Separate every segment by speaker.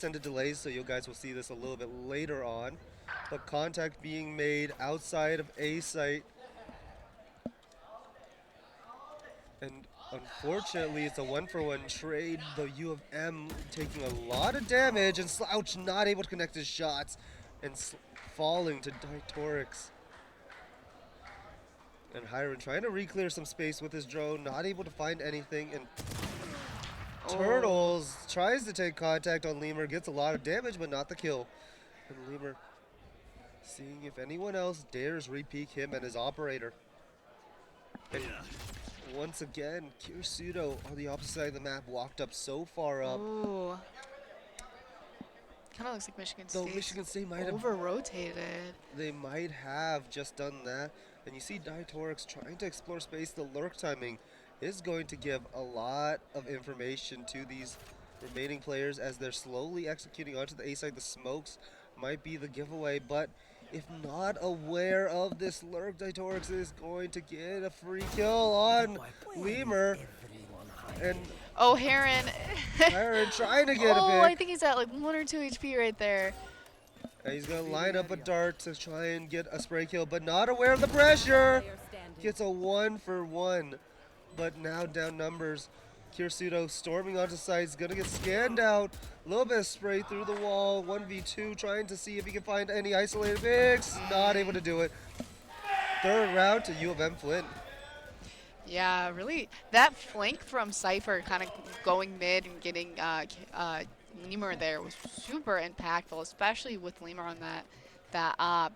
Speaker 1: extended delays, so you guys will see this a little bit later on. But contact being made outside of A site. And unfortunately, it's a one-for-one trade. The U of M taking a lot of damage, and Slouch not able to connect his shots, and falling to Ditorix. And Hiron trying to re-clear some space with his drone, not able to find anything, and
Speaker 2: Oh.
Speaker 1: Turtles tries to take contact on Lemur, gets a lot of damage, but not the kill. And Lemur seeing if anyone else dares re-peek him and his operator. And once again, Kirisudo on the opposite side of the map walked up so far up.
Speaker 2: Ooh. Kind of looks like Michigan
Speaker 1: Though
Speaker 2: State's
Speaker 1: Michigan State might have,
Speaker 2: over-rotated.
Speaker 1: they might have just done that. And you see Ditorix trying to explore space. The lurk timing is going to give a lot of information to these remaining players as they're slowly executing onto the A side. The smokes might be the giveaway, but if not aware of this lurk, Ditorix is going to get a free kill on Lemur. And
Speaker 2: Oh, Heron.
Speaker 1: Aaron trying to get a
Speaker 2: Oh, I
Speaker 1: pick.
Speaker 2: think he's at like 1 or 2 HP right there.
Speaker 1: And he's going to line up a dart to try and get a spray kill, but not aware of the pressure. Gets a 1-for-1, but now down numbers. Kirisudo storming onto sites, going to get scanned out. A little bit of spray through the wall. 1v2 trying to see if he can find any isolated picks. Not able to do it. Third round to U of M Flint.
Speaker 2: Yeah, really. That flank from Cypher kind of going mid and getting Lemur there was super impactful, especially with Lemur on that op.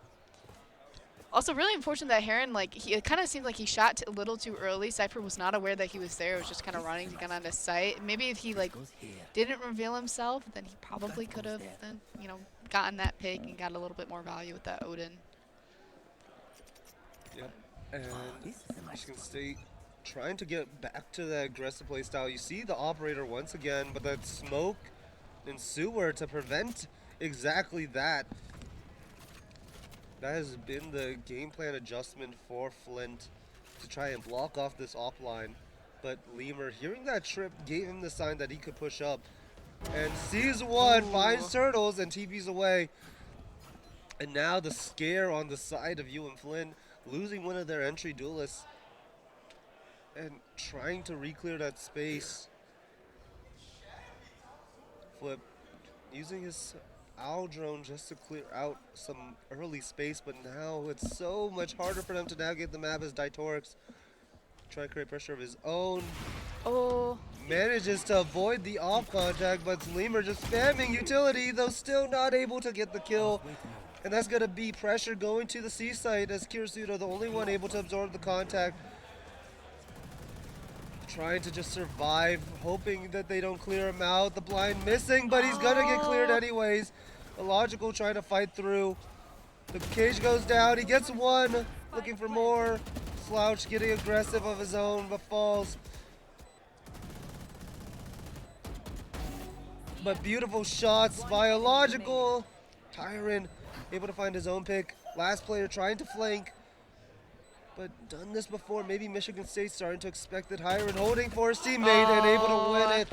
Speaker 2: Also, really unfortunate that Heron, like, it kind of seemed like he shot a little too early. Cypher was not aware that he was there. It was just kind of running to get on his sight. Maybe if he, like, didn't reveal himself, then he probably could have then, gotten that pick and got a little bit more value with that Odin.
Speaker 1: Yep. And Michigan State trying to get back to that aggressive play style. You see the operator once again, but that smoke and sewer to prevent exactly that. That has been the game plan adjustment for Flint to try and block off this op line. But Lemur, hearing that trip, gave him the sign that he could push up. And sees one, finds Turtles, and TP's away. And now the scare on the side of UM Flint, losing one of their entry duelists. And trying to re-clear that space. Flip using his owl drone just to clear out some early space, but now it's so much harder for them to navigate the map as Ditorix try to create pressure of his own.
Speaker 2: Oh.
Speaker 1: Manages to avoid the off contact, but Lemur just spamming utility, though still not able to get the kill. And that's going to be pressure going to the C site as Kirisudo, the only one able to absorb the contact. Trying to just survive, hoping that they don't clear him out. The blind missing, but he's going to get cleared anyways. Illogical trying to fight through. The cage goes down. He gets one. Looking for more. Slouch getting aggressive of his own, but falls. But beautiful shots. Biological. Tyron able to find his own pick. Last player trying to flank. But done this before. Maybe Michigan State starting to expect it. Hiron holding for his teammate and able to win it.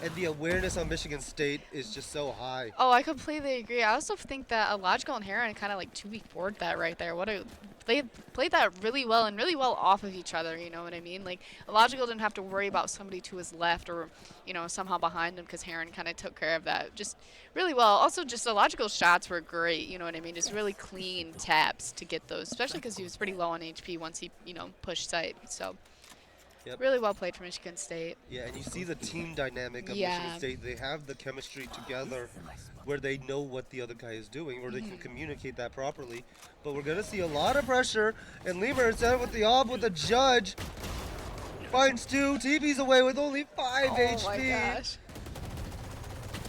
Speaker 1: And the awareness on Michigan State is just so high.
Speaker 2: Oh, I completely agree. I also think that Illogical and Heron kind of like 2-week forward that right there. They played that really well and really well off of each other, you know what I mean? Like, Illogical didn't have to worry about somebody to his left or, somehow behind him because Heron kind of took care of that just really well. Also, just Illogical shots were great, you know what I mean? Just really clean taps to get those, especially because he was pretty low on HP once he, pushed sight. So,
Speaker 1: Yep.
Speaker 2: really well played for Michigan State.
Speaker 1: Yeah, and you see the team dynamic of Michigan State. They have the chemistry together where they know what the other guy is doing, where they can communicate that properly. But we're going to see a lot of pressure, and Lemur is out with the ob with the judge. Finds two, TP's away with only 5 HP.
Speaker 2: Oh my gosh.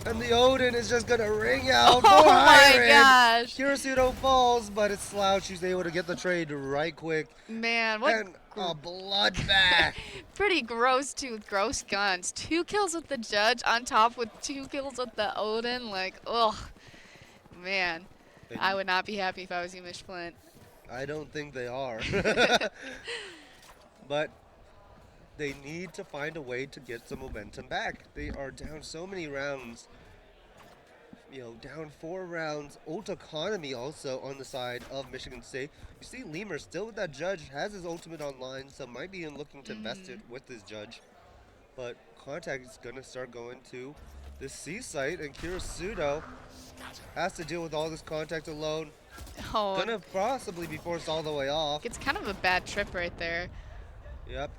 Speaker 1: And the Odin is just going to ring out for
Speaker 2: Oh my
Speaker 1: Hiron.
Speaker 2: gosh.
Speaker 1: Kirisudo falls, but it's Slouch who's able to get the trade right quick.
Speaker 2: Man, what
Speaker 1: And a bloodbath.
Speaker 2: pretty gross gross guns. 2 kills with the judge on top with 2 kills with the Odin. Like, ugh. Man, I would not be happy if I was you, Mish Flint.
Speaker 1: I don't think they are. But they need to find a way to get some momentum back. They are down so many rounds down 4 rounds. Ult economy also on the side of Michigan State. You see Lemur still with that judge, has his ultimate online, so might be looking to invest it with his judge. But contact is going to start going to the C site, and Kirisudo has to deal with all this contact alone.
Speaker 2: Oh,
Speaker 1: Gonna possibly be forced all the way off.
Speaker 2: it's kind of a bad trip right there.
Speaker 1: Yep.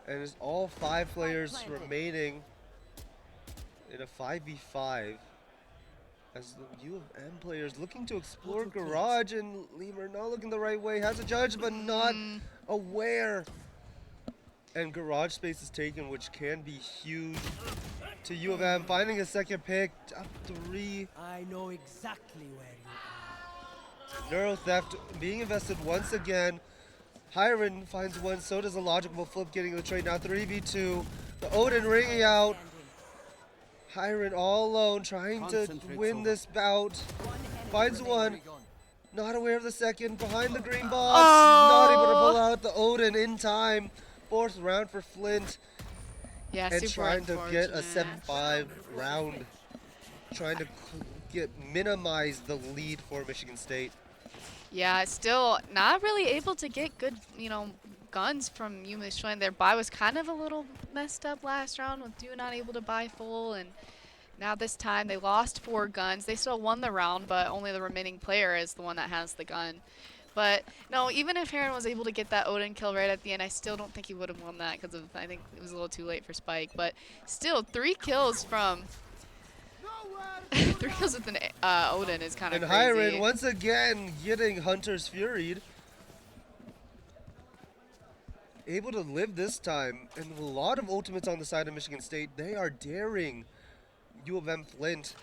Speaker 1: And it's all 5 players remaining in a 5v5. As the U of M players looking to explore Garage, and Lemur not looking the right way. Has a judge, but not aware. And Garage space is taken, which can be huge to U of M. Finding a second pick, up 3.
Speaker 3: I know exactly where you are.
Speaker 1: Neuro Theft being invested once again. Hiron finds one, so does a logical flip getting the trade. Now 3v2. The Odin ringing out. Hiron all alone trying to win this bout. Finds one. Not aware of the second. Behind the green box. Not able to pull out the Odin in time. 4th round for Flint.
Speaker 2: Yeah,
Speaker 1: And
Speaker 2: super
Speaker 1: trying to get a
Speaker 2: unfortunate.
Speaker 1: 7-5 round. Trying to minimize the lead for Michigan State.
Speaker 2: Yeah, still not really able to get good, guns from Michigan. Their buy was kind of a little messed up last round with Dew not able to buy full, and now this time they lost 4 guns. They still won the round, but only the remaining player is the one that has the gun. But no, even if Heron was able to get that Odin kill right at the end, I still don't think he would have won that because I think it was a little too late for Spike. But still, 3 kills from 3 kills with an Odin is kind of
Speaker 1: And
Speaker 2: crazy.
Speaker 1: Hiron once again getting Hunter's Furied. Able to live this time, and a lot of ultimates on the side of Michigan State. They are daring U of M Flint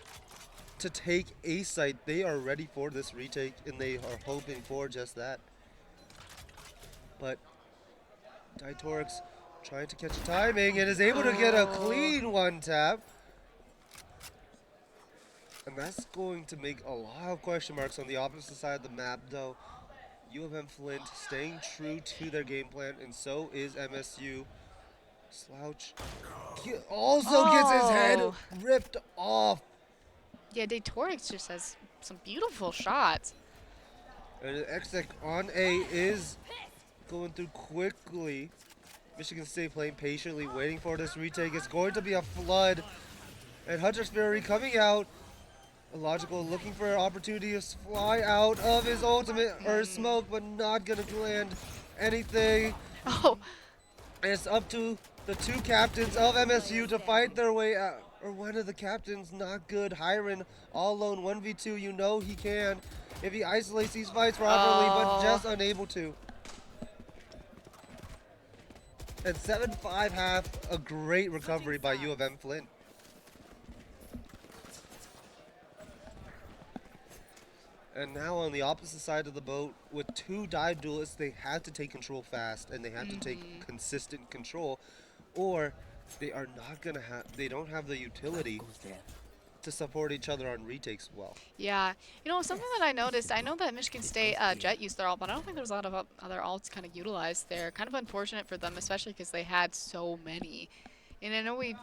Speaker 1: to take A site. They are ready for this retake, and they are hoping for just that. But Ditorix trying to catch a timing and is able to get a clean 1-tap. And that's going to make a lot of question marks on the opposite side of the map, though. U of M Flint staying true to their game plan, and so is MSU. Slouch also gets his head ripped off.
Speaker 2: Yeah, Datorix just has some beautiful shots.
Speaker 1: And the exec on A is going through quickly. Michigan State playing patiently, waiting for this retake. It's going to be a flood. And Hunter's Fury coming out. Illogical looking for an opportunity to fly out of his ultimate or his smoke, but not gonna land anything.
Speaker 2: Oh,
Speaker 1: And it's up to the 2 captains of MSU to fight their way out. Or one of the captains, not good. Hiron all alone, 1v2, you know he can. If he isolates these fights properly, but just unable to. And 7-5 half, a great recovery by U of M Flint. And now on the opposite side of the boat, with 2 dive duelists, they have to take control fast, and they have to take consistent control, or they are not gonna have. They don't have the utility to support each other on retakes well.
Speaker 2: yeah. Something that I noticed, I know that Michigan State Jet used their ult, but I don't think there's a lot of other alts kind of utilized there. Kind of unfortunate for them, especially because they had so many. And I know we've,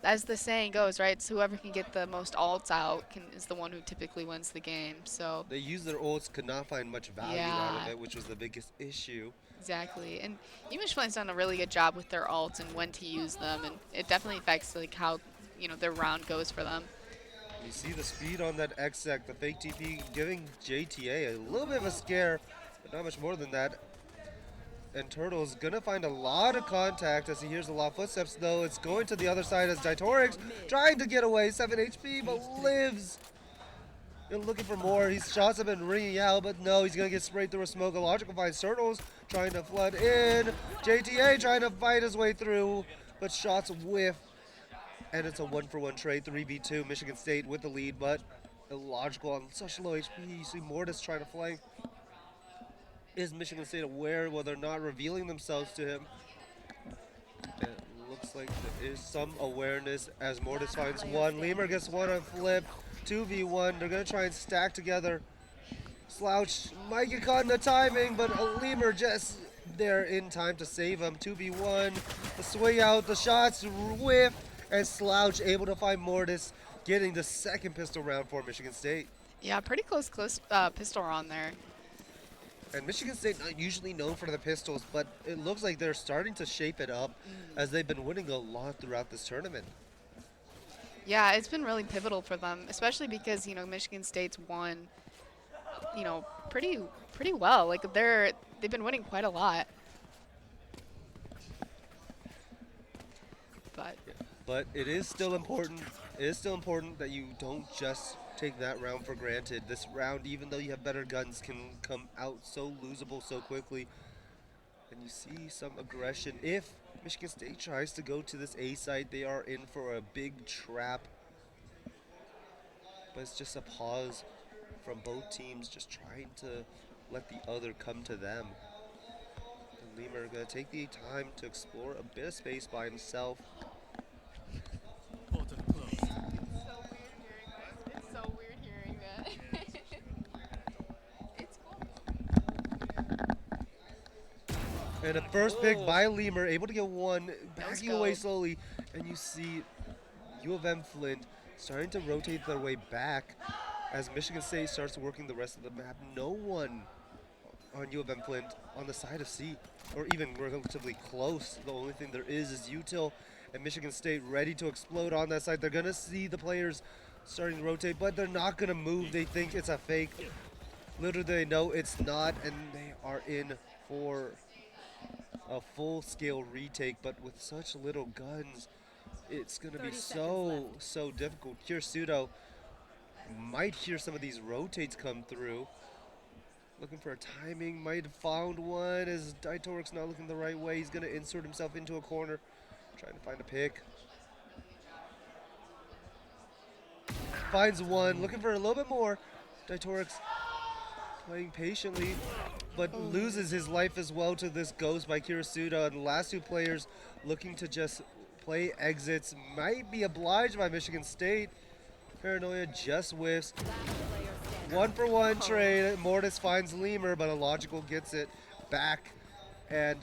Speaker 2: as the saying goes, right, it's whoever can get the most alts out is the one who typically wins the game. So
Speaker 1: They used their ults, could not find much value out of
Speaker 2: Yeah.
Speaker 1: it, which was the biggest issue.
Speaker 2: exactly. And Michigan's done a really good job with their alts and when to use them, and it definitely affects like how their round goes for them.
Speaker 1: You see the speed on that exec, the fake TP, giving JTA a little bit of a scare, but not much more than that. And Turtle's gonna find a lot of contact as he hears a lot of footsteps, though. It's going to the other side as Ditorix trying to get away, 7 HP, but lives. They're looking for more. His shots have been ringing out, but no, he's gonna get sprayed through a smoke. Illogical finds Turtles trying to flood in. JTA trying to fight his way through, but shots whiff. And it's a 1-for-1 trade, 3v2. Michigan State with the lead, but Illogical on such low HP. You see Mortis trying to flank. Is Michigan State aware while they're not revealing themselves to him? It looks like there is some awareness as Mortis finds one. Lemur gets one on flip. 2v1. They're going to try and stack together. Slouch might get caught in the timing, but Lemur just there in time to save him. 2v1. The swing out, the shots whiff, And Slouch able to find Mortis, getting the second pistol round for Michigan State.
Speaker 2: Yeah, pretty close pistol round there.
Speaker 1: And Michigan State not usually known for the pistols, but it looks like they're starting to shape it up
Speaker 2: Mm.
Speaker 1: as they've been winning a lot throughout this tournament.
Speaker 2: Yeah, it's been really pivotal for them, especially because Michigan State's won, pretty well. Like they've been winning quite a lot. But
Speaker 1: But it is still important. It is still important that you don't just take that round for granted. This round, even though you have better guns, can come out so losable so quickly. And you see some aggression. If Michigan State tries to go to this A side, they are in for a big trap. But it's just a pause from both teams, just trying to let the other come to them. And Lemur going to take the time to explore a bit of space by himself.
Speaker 3: Portal closed.
Speaker 2: It's so weird hearing that. It's cool.
Speaker 1: And a first pick by Lemur, able to get one, backing away
Speaker 2: scope.
Speaker 1: slowly. And you see U of M Flint starting to rotate their way back as Michigan State starts working the rest of the map. No one on U of M Flint on the side of C, or even relatively close. The only thing there is Util and Michigan State ready to explode on that side. They're going to see the players starting to rotate, but they're not going to move. They think it's a fake. Little do they know it's not, and they are in for a full-scale retake, but with such little guns, it's going to be
Speaker 3: 30 seconds
Speaker 1: so difficult. Kirsudo might hear some of these rotates come through. Looking for a timing, might have found one as Daitoric's not looking the right way. He's going to insert himself into a corner, trying to find a pick. Finds one, looking for a little bit more. Daitoric's playing patiently, but loses his life as well to this ghost by Kirisuda. And the last two players looking to just play exits might be obliged by Michigan State. Paranoia just whiffs. 1-for-1 trade. Mortis finds Lemur, but Illogical gets it back. And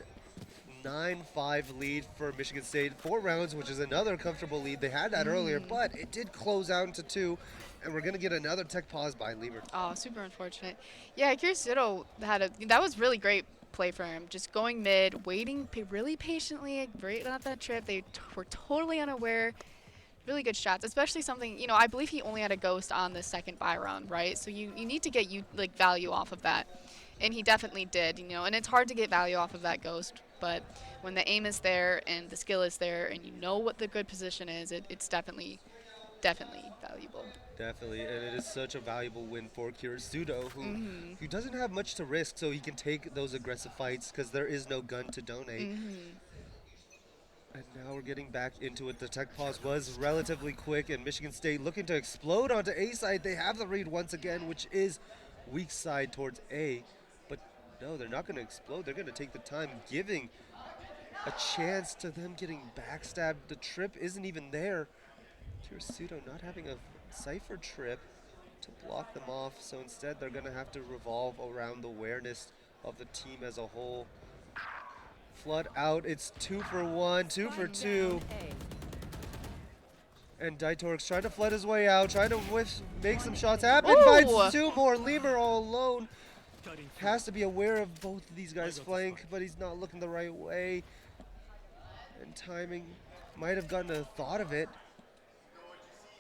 Speaker 1: 9-5 lead for Michigan State. 4 rounds, which is another comfortable lead. They had that earlier, but it did close out into 2. And we're going to get another tech pause by Lemur.
Speaker 2: Oh, super unfortunate. Yeah, Kirisudo that was really great play for him. Just going mid, waiting really patiently, right on that trip. They were totally unaware. Really good shots, especially something, I believe he only had a ghost on the second buy round, right? So you need to get value off of that. And he definitely did, and it's hard to get value off of that ghost, but when the aim is there and the skill is there and you know what the good position is, it's definitely valuable.
Speaker 1: Definitely, and it is such a valuable win for Kirisudo, who doesn't have much to risk, so he can take those aggressive fights because there is no gun to donate. And now we're getting back into it. The tech pause was relatively quick, and Michigan State looking to explode onto A side. They have the read once again, which is weak side towards A. But no, they're not going to explode. They're going to take the time, giving a chance to them getting backstabbed. The trip isn't even there. Kirisudo not having a Cypher trip to block them off, so instead they're going to have to revolve around the awareness of the team as a whole. Flood out, it's 2-for-1, 2-for-2. And Daitoric's trying to flood his way out, trying to make some shots happen.
Speaker 2: Ooh.
Speaker 1: Finds 2 more, Lemur all alone.
Speaker 3: Cutting
Speaker 1: Has to be aware of both of these guys' flank, but he's not looking the right way. And timing, might have gotten a thought of it,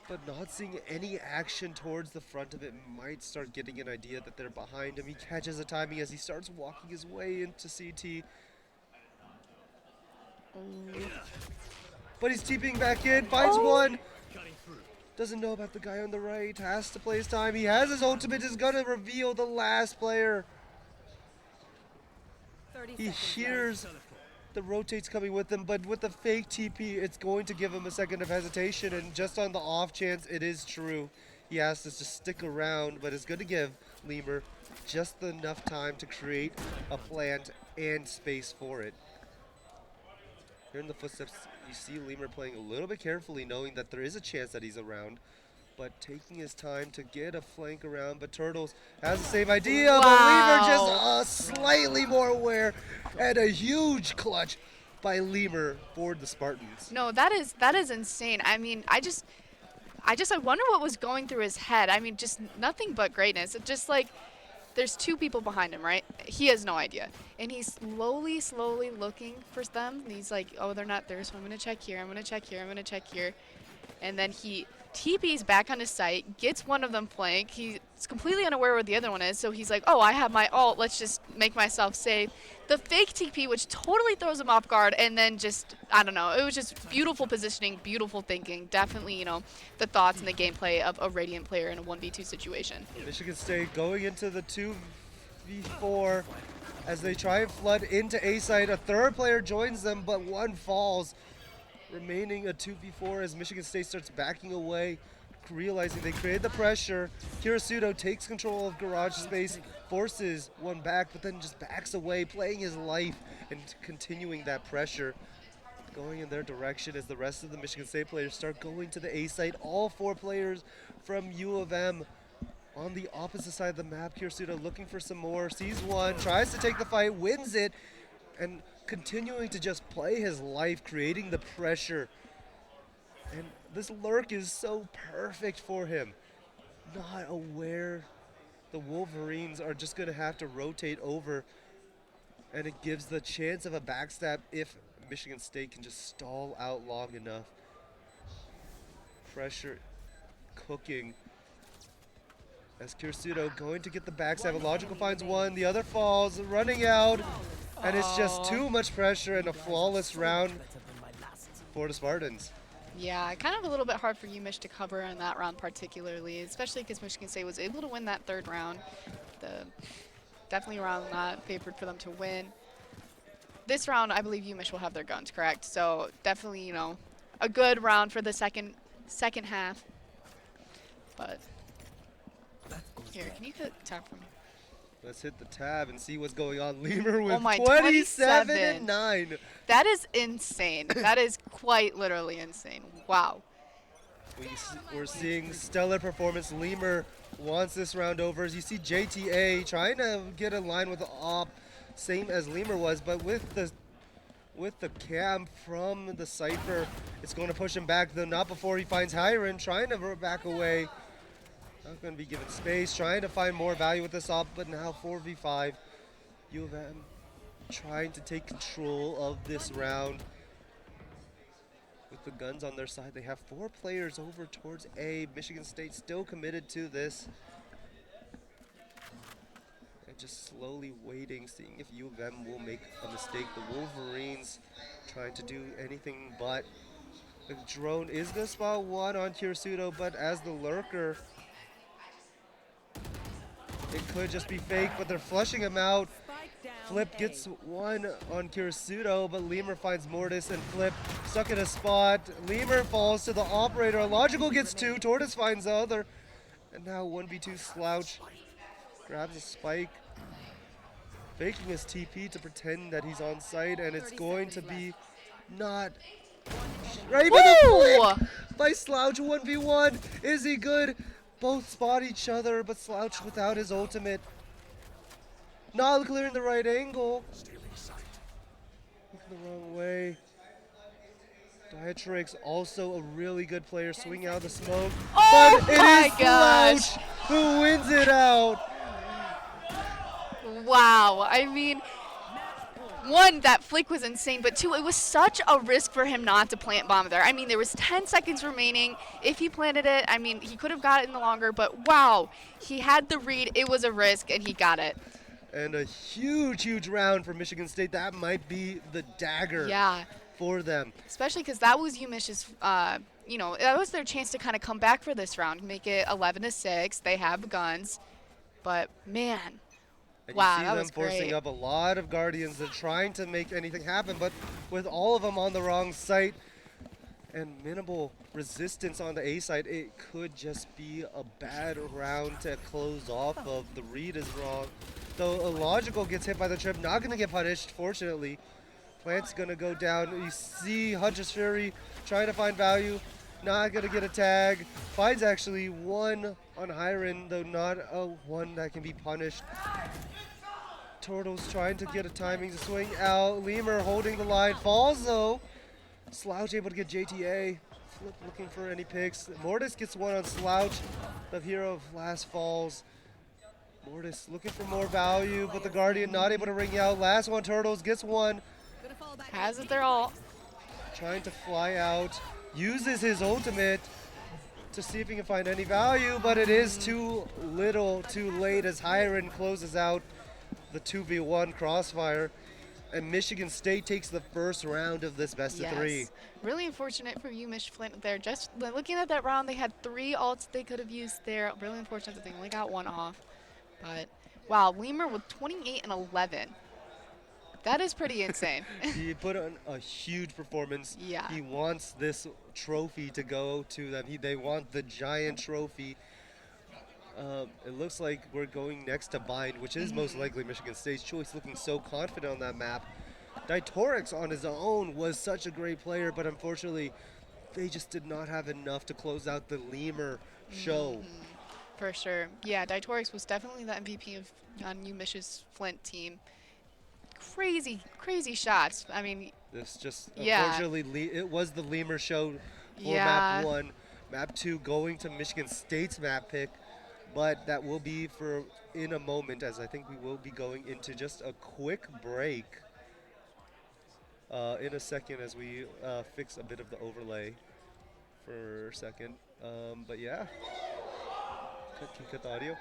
Speaker 1: but not seeing any action towards the front of it. Might start getting an idea that they're behind him. He catches the timing as he starts walking his way into CT. But he's TPing back in, finds one.
Speaker 3: cutting through.
Speaker 1: Doesn't know about the guy on the right, has to play his time. He has his ultimate, is gonna reveal the last player. He hears the rotates coming with him, but with the fake TP, it's going to give him a second of hesitation, and just on the off chance it is true, he has to just stick around, but it's going to give Lemur just enough time to create a plant and space for it. Here in the footsteps, you see Lemur playing a little bit carefully, knowing that there is a chance that he's around, but taking his time to get a flank around. But Turtles has the same idea, but Lemur just slightly more aware, and a huge clutch by Lemur for the Spartans.
Speaker 2: No, that is insane. I mean, I wonder what was going through his head. I mean, just nothing but greatness. It just like there's two people behind him, right? He has no idea. And he's slowly looking for them. And he's like, oh, they're not there, so I'm going to check here. I'm going to check here. I'm going to check here. And then he TP's back on his site, gets one of them flank. He's completely unaware where the other one is, so he's like, oh, I have my ult. Let's just make myself safe. The fake TP, which totally throws him off guard, and then just, I don't know. It was just beautiful positioning, beautiful thinking. Definitely, you know, the thoughts and the gameplay of a Radiant player in a 1v2 situation.
Speaker 1: Michigan State going into the 2v4 as they try and flood into A side. A third player joins them, but one falls. Remaining a 2v4 as Michigan State starts backing away, realizing they created the pressure. Kirisudo takes control of garage space, forces one back, but then just backs away, playing his life and continuing that pressure. Going in their direction as the rest of the Michigan State players start going to the A site. All four players from U of M on the opposite side of the map. Kirisudo looking for some more, sees one, tries to take the fight, wins it, and continuing to just play his life, creating the pressure. And this lurk is so perfect for him. Not aware the Wolverines are just going to have to rotate over, and it gives the chance of a backstab if Michigan State can just stall out long enough. Pressure cooking as Kirisudo going to get the backstab. Logical finds one, the other falls, running out. And it's just too much pressure and a flawless round for the Spartans.
Speaker 2: Yeah, kind of a little bit hard for UMich to cover in that round particularly, especially because Michigan State was able to win that third round. Definitely a round not favored for them to win. This round, I believe UMich will have their guns, correct? So definitely, you know, a good round for the second half. But here, can you hit tab for me?
Speaker 1: Let's hit the tab and see what's going on. Lemur with
Speaker 2: Oh my,
Speaker 1: 27
Speaker 2: 27.
Speaker 1: and 9.
Speaker 2: That is insane. That is quite literally insane. Wow.
Speaker 1: We're seeing stellar performance. Lemur wants this round over. As you see JTA trying to get in line with the op, same as Lemur was, but with the cam from the Cypher, it's going to push him back, though not before he finds Hiren, trying to back away. Not going to be given space, trying to find more value with this op, but now 4v5. U of M trying to take control of this round. With the guns on their side, they have 4 players over towards A. Michigan State still committed to this. And just slowly waiting, seeing if U of M will make a mistake. The Wolverines trying to do anything but. The drone is going to spot one on Kirisudo, but as the lurker, it could just be fake, but they're flushing him out. Flip gets one on Kirisudo, but Lemur finds Mortis and Flip stuck in a spot. Lemur falls to the operator. Logical gets 2. Tortoise finds the other. And now 1v2 Slouch grabs a spike, faking his TP to pretend that he's on site, and it's going to be not right by the flick by Slouch. 1v1. Is he good? Both spot each other, but Slouch without his ultimate. Not clearing the right angle. Looking the wrong way. Diatrix also a really good player, swinging out the smoke.
Speaker 2: Oh
Speaker 1: but
Speaker 2: my
Speaker 1: it is
Speaker 2: gosh.
Speaker 1: Slouch who wins it out.
Speaker 2: Wow. I mean, one, that flick was insane, but two, it was such a risk for him not to plant bomb there. I mean, there was 10 seconds remaining. If he planted it, I mean, he could have got it in the longer, but wow, he had the read. It was a risk, and he got it.
Speaker 1: And a huge round for Michigan State. That might be the dagger for them.
Speaker 2: Especially because that was UMich's, you know, that was their chance to kind of come back for this round, make it 11-6. They have guns, but man.
Speaker 1: And
Speaker 2: wow,
Speaker 1: you see
Speaker 2: that
Speaker 1: them
Speaker 2: was
Speaker 1: forcing
Speaker 2: great.
Speaker 1: up a lot of Guardians. They're trying to make anything happen, but with all of them on the wrong site and minimal resistance on the A side, it could just be a bad round to close off of. The read is wrong. Though Illogical gets hit by the trip, not going to get punished, fortunately. Plant's going to go down. You see Huntress Fury trying to find value. Not going to get a tag. Finds actually one on Hiren, though not a one that can be punished. Turtles trying to get a timing to swing out. Lemur holding the line. Falls though. Slouch able to get JTA. Flip looking for any picks. Mortis gets one on Slouch, the hero of last falls. Mortis looking for more value, but the Guardian not able to ring out. Last one, Turtles gets one.
Speaker 2: Has it their all.
Speaker 1: Trying to fly out. Uses his ultimate to see if he can find any value, but it is too little, too late as Hiren closes out the 2v1 crossfire. And Michigan State takes the first round of this best of three.
Speaker 2: Yes. Really unfortunate for you, Mish Flint, there. Just looking at that round, they had 3 ults they could have used there. Really unfortunate that they only got 1 off. But, wow, Lemur with 28 and 11. That is pretty insane.
Speaker 1: He put on a huge performance.
Speaker 2: Yeah.
Speaker 1: He wants this trophy to go to them. They want the giant trophy. It looks like we're going next to Bind, which is most likely Michigan State's choice, looking so confident on that map. Ditorix on his own was such a great player, but unfortunately, they just did not have enough to close out the Lemur show.
Speaker 2: For sure. Yeah, Ditorix was definitely the MVP of New Mish's Flint team. Crazy, crazy shots. I mean,
Speaker 1: This just,
Speaker 2: yeah.
Speaker 1: unfortunately, it was the Lemur show for
Speaker 2: Yeah.
Speaker 1: map 1. Map 2 going to Michigan State's map pick, but that will be for in a moment, as I think we will be going into just a quick break in a second as we fix a bit of the overlay for a second. But yeah, can you cut the audio?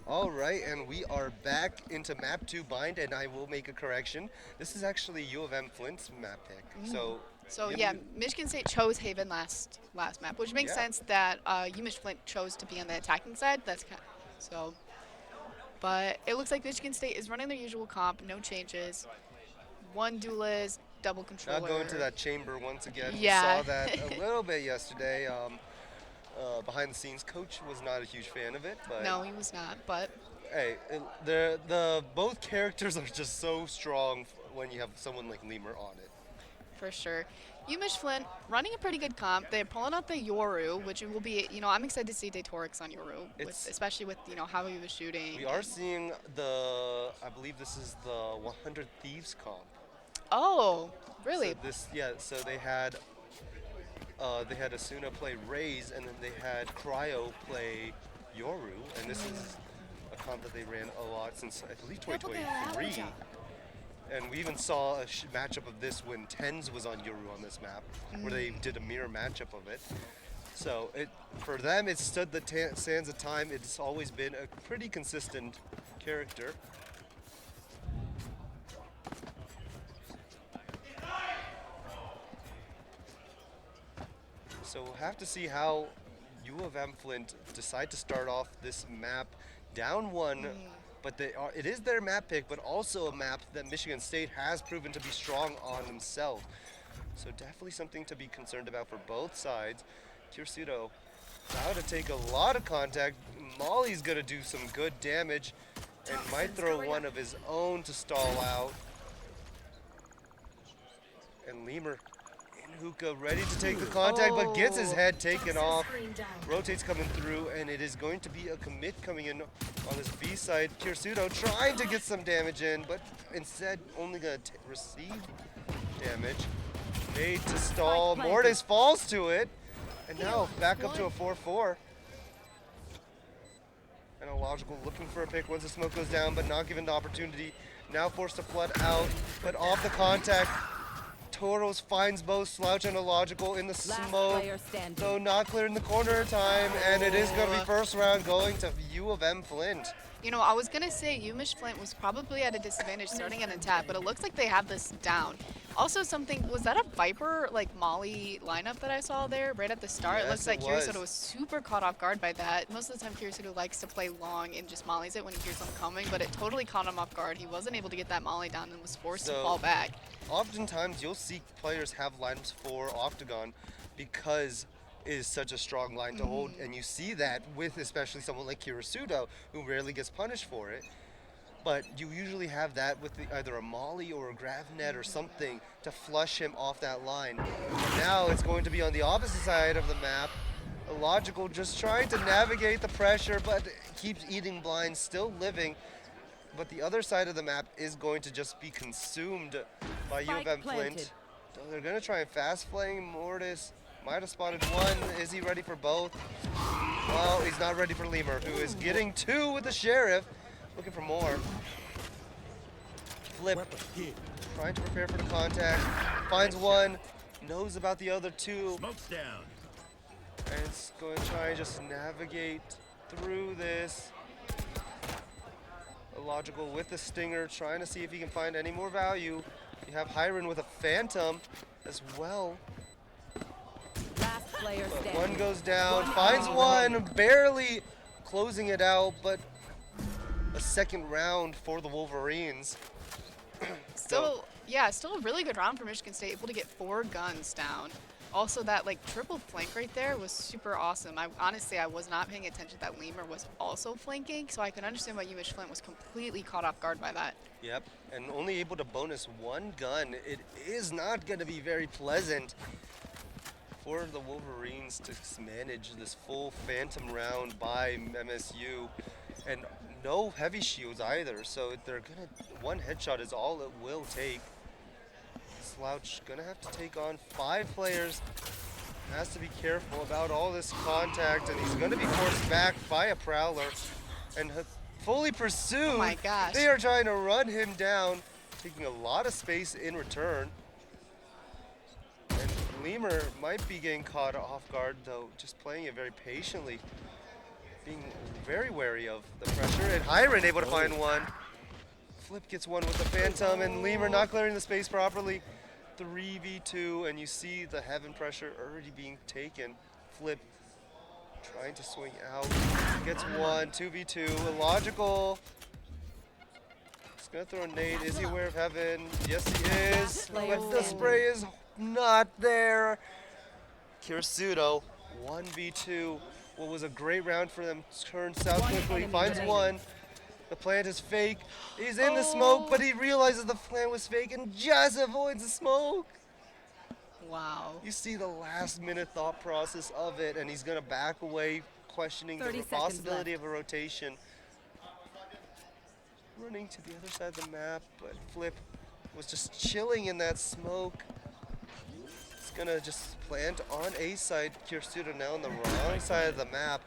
Speaker 1: All right, and we are back into map 2 bind, and I will make a correction. This is actually U of M Flint's map pick. So,
Speaker 2: So
Speaker 1: you
Speaker 2: yeah,
Speaker 1: know,
Speaker 2: Michigan State chose Haven last map, which makes
Speaker 1: yeah.
Speaker 2: sense that UMich Flint chose to be on the attacking side. That's kind so. But it looks like Michigan State is running their usual comp, no changes. One duelist, double
Speaker 1: Now going to
Speaker 2: controller.
Speaker 1: that chamber once again. We
Speaker 2: Yeah.
Speaker 1: saw that a little bit yesterday. Behind the scenes, coach was not a huge fan of it, but
Speaker 2: No, he was not, but
Speaker 1: hey, the both characters are just so strong when you have someone like Lemur on it.
Speaker 2: for sure. UMich Flint running a pretty good comp. They're pulling out the Yoru, which will be, I'm excited to see Daytorix on Yoru,
Speaker 1: It's
Speaker 2: especially with, how he was shooting.
Speaker 1: we are seeing I believe this is the 100 Thieves comp.
Speaker 2: Oh,
Speaker 1: So
Speaker 2: really?
Speaker 1: so they had Asuna play Raze, and then they had Cryo play Yoru, and this is a comp that they ran a lot since I believe 2023. And we even saw a matchup of this when Tens was on Yoru on this map, where they did a mirror matchup of it. So for them, it stood the sands of time. It's always been a pretty consistent character. So we'll have to see how U of M Flint decide to start off this map down one, but it is their map pick, but also a map that Michigan State has proven to be strong on themselves. So definitely something to be concerned about for both sides. Kirsudo about to take a lot of contact. Molly's gonna do some good damage and might throw one of his own to stall out. And Lemur in hookah, ready to take the contact, but gets his head taken off. Rotates coming through, and it is going to be a commit coming in on this B side. Kirsudo trying to get some damage in, but instead only gonna receive damage. Made to stall. Mortis falls to it, and now back up to a 4-4. And a logical looking for a pick once the smoke goes down, but not given the opportunity. Now forced to flood out, but off the contact. Toros finds both Slouch and Illogical in the smoke, though not clear in the corner time, and it is going to be first round going to U of M Flint.
Speaker 2: I was going to say UMich Flint was probably at a disadvantage starting an attack, but it looks like they have this down. Also was that a Viper, like, Molly lineup that I saw there right at the start?
Speaker 1: Yes,
Speaker 2: it looks like
Speaker 1: it was.
Speaker 2: Kirisudo was super caught off guard by that. Most of the time Kirisudo likes to play long and just mollies it when he hears them coming, but it totally caught him off guard. He wasn't able to get that molly down and was forced to fall back.
Speaker 1: Oftentimes you'll see players have lines for Octagon because it is such a strong line to hold, and you see that with especially someone like Kirisudo, who rarely gets punished for it. But you usually have that with either a molly or a grav net or something to flush him off that line. Now it's going to be on the opposite side of the map. Illogical just trying to navigate the pressure, but keeps eating blind, still living. But the other side of the map is going to just be consumed by U of M Flint. So they're going to try and fast flame. Mortis might have spotted one. Is he ready for both? Well, he's not ready for Lemur, who is getting two with the Sheriff. Looking for more. Flip, trying to prepare for the contact. Finds one, knows about the other two.
Speaker 4: Smoke's down.
Speaker 1: And it's going to try and just navigate through this. Illogical with the Stinger, trying to see if he can find any more value. You have Hiron with a Phantom as well.
Speaker 5: Last player
Speaker 1: But
Speaker 5: standing.
Speaker 1: one goes down, finds one, barely closing it out, but a second round for the Wolverines.
Speaker 2: Still a really good round for Michigan State, able to get 4 guns down. Also, that triple flank right there was super awesome. I was not paying attention that Lemur was also flanking, so I can understand why UMich Flint was completely caught off guard by that.
Speaker 1: Yep, and only able to bonus one gun. It is not going to be very pleasant for the Wolverines to manage this full Phantom round by MSU, and no heavy shields either. So they're gonna one headshot is all it will take. Slouch gonna have to take on 5 players. Has to be careful about all this contact, and he's gonna be forced back by a Prowler and fully pursued.
Speaker 2: Oh my gosh.
Speaker 1: They are trying to run him down, taking a lot of space in return. And Lemur might be getting caught off guard, though, just playing it very patiently, being very wary of the pressure. And Hiren able to find one. Flip gets one with the Phantom, and Lemur not clearing the space properly. 3v2, and you see the heaven pressure already being taken. Flip trying to swing out. Gets one, 2v2. Illogical. He's gonna throw a nade. Is he aware of heaven? Yes, he is. But the spray is not there. Kirisudo, 1v2. What was a great round for them. Turns south quickly, finds one. The plant is fake. He's in the smoke, but he realizes the plant was fake and just avoids the smoke.
Speaker 2: Wow.
Speaker 1: You see the last minute thought process of it, and he's gonna back away, questioning the
Speaker 5: 30 seconds
Speaker 1: possibility
Speaker 5: left.
Speaker 1: of a rotation. Running to the other side of the map, but Flip was just chilling in that smoke. He's gonna just plant on A side. Kirisudo now on the wrong side of the map,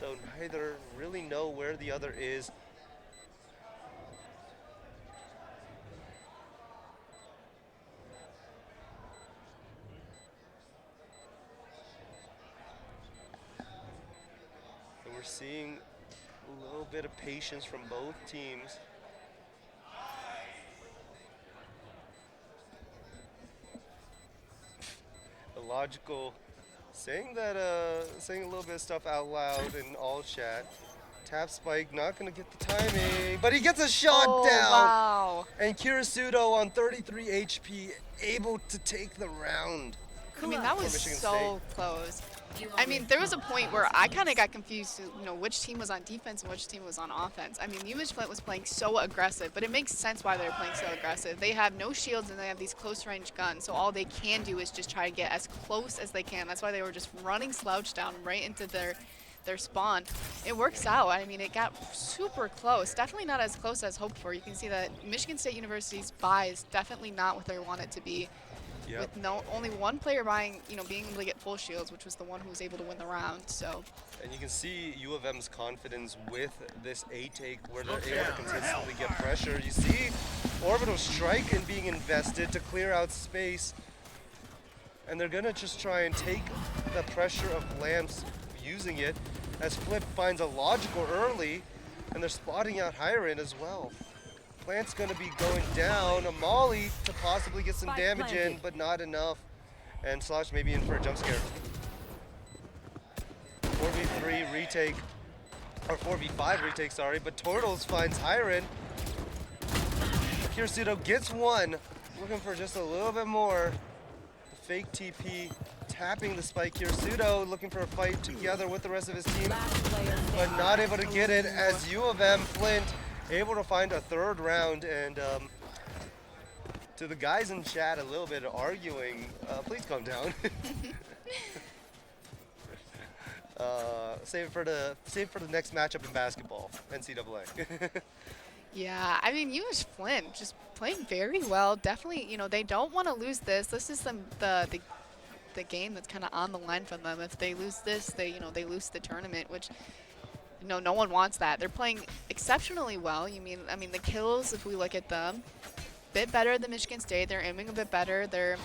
Speaker 1: though neither really know where the other is. And we're seeing a little bit of patience from both teams. Illogical saying a little bit of stuff out loud in all chat. Tap spike, not gonna get the timing, but he gets a shot down.
Speaker 2: Wow.
Speaker 1: And Kirisudo on 33 HP, able to take the round.
Speaker 2: I mean, that was
Speaker 1: Michigan
Speaker 2: so close. I mean, there was a point where I kind of got confused, which team was on defense and which team was on offense. I mean, UMich Flint was playing so aggressive, but it makes sense why they're playing so aggressive. They have no shields and they have these close-range guns, so all they can do is just try to get as close as they can. That's why they were just running slouch down right into their spawn. It works out. I mean, it got super close. Definitely not as close as hoped for. You can see that Michigan State University's buy is definitely not what they want it to be.
Speaker 1: Yep.
Speaker 2: With only one player buying, being able to get full shields, which was the one who was able to win the round. So,
Speaker 1: And you can see U of M's confidence with this A take, where they're able to consistently get pressure. You see Orbital Strike and being invested to clear out space, and they're gonna just try and take the pressure of Lamps using it, as Flip finds a logical early, and they're spotting out Hiren as well. Plant's gonna be going down, a molly to possibly get some
Speaker 5: Spike
Speaker 1: damage in,
Speaker 5: planted.
Speaker 1: but not enough. And Slash maybe in for a jump scare. 4v3 retake, or 4v5 retake, sorry, but Turtles finds Hiren. Kirisudo gets one, looking for just a little bit more. The fake TP, tapping the spike. Kirisudo looking for a fight together with the rest of his team,
Speaker 5: Last player
Speaker 1: but
Speaker 5: standing.
Speaker 1: not able to get it, as U of M Flint able to find a third round. And to the guys in chat a little bit arguing, please calm down. Save it for the next matchup in basketball, NCAA.
Speaker 2: yeah, I mean, UMich Flint just playing very well. Definitely, they don't want to lose this. This is the game that's kind of on the line for them. If they lose this, they lose the tournament, which no one wants that. They're playing exceptionally well. I mean the kills, if we look at them, bit better than Michigan State. They're aiming a bit better. Their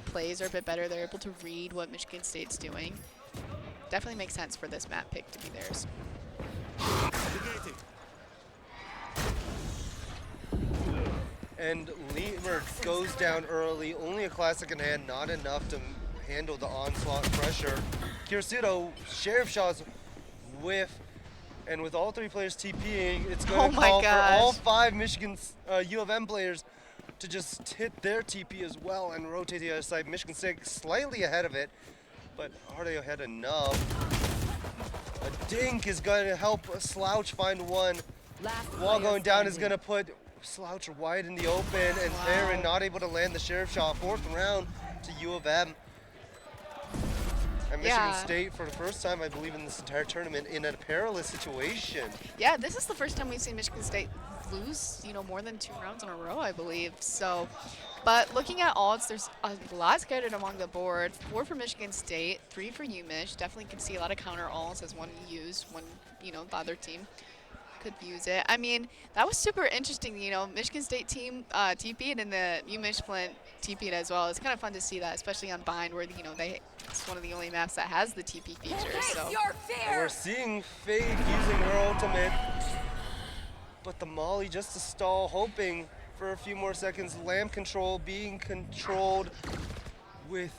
Speaker 2: plays are a bit better. They're able to read what Michigan State's doing. Definitely makes sense for this map pick to be theirs.
Speaker 1: And Lemur goes down early, only a classic in hand, not enough to handle the onslaught pressure. Kirisudo, Sheriff Shaw's whiff, and with all three players TPing, it's going to call for all 5 Michigan U of M players to just hit their TP as well and rotate the other side. Michigan State slightly ahead of it, but are they ahead enough? A dink is going to help Slouch find one.
Speaker 5: Last
Speaker 1: Wall
Speaker 5: player
Speaker 1: going down is
Speaker 5: standing.
Speaker 1: going to put Slouch wide in the open, and Theron not able to land the Sheriff Shot. 4th round to U of M. And Michigan State, for the first time, I believe, in this entire tournament, in a perilous situation.
Speaker 2: Yeah, this is the first time we've seen Michigan State lose, more than 2 rounds in a row, I believe. So, but looking at odds, there's a lot scattered among the board. 4 for Michigan State, 3 for UMich. Definitely can see a lot of counter alls as one used when, the other team could use it. I mean, that was super interesting. You know, Michigan State team TP'd and the UMich Flint TP'd as well. It's kind of fun to see that, especially on Bind, where it's one of the only maps that has the TP feature. So
Speaker 1: And we're seeing Fade using her ultimate, but the Molly just to stall, hoping for a few more seconds. Lamp control being controlled with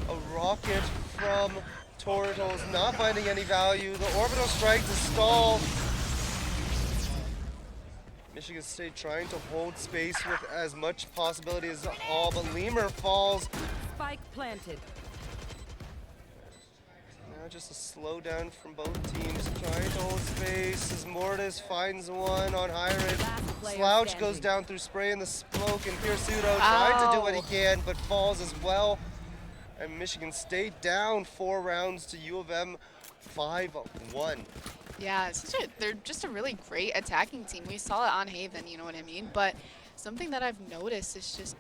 Speaker 1: a rocket from Turtles, not finding any value. The orbital strike to stall. Michigan State trying to hold space with as much possibility as all, but Lemur falls.
Speaker 5: Spike planted.
Speaker 1: Now just a slowdown from both teams, trying to hold space as Mortis finds one on Hyrid.
Speaker 5: Last player
Speaker 1: Slouch
Speaker 5: standing.
Speaker 1: goes down through spray in the smoke, and Pseudo trying to do what he can, but falls as well. And Michigan State down 4 rounds to U of M 5-1.
Speaker 2: yeah, they're just a really great attacking team. We saw it on Haven, you know what I mean? But something that I've noticed is just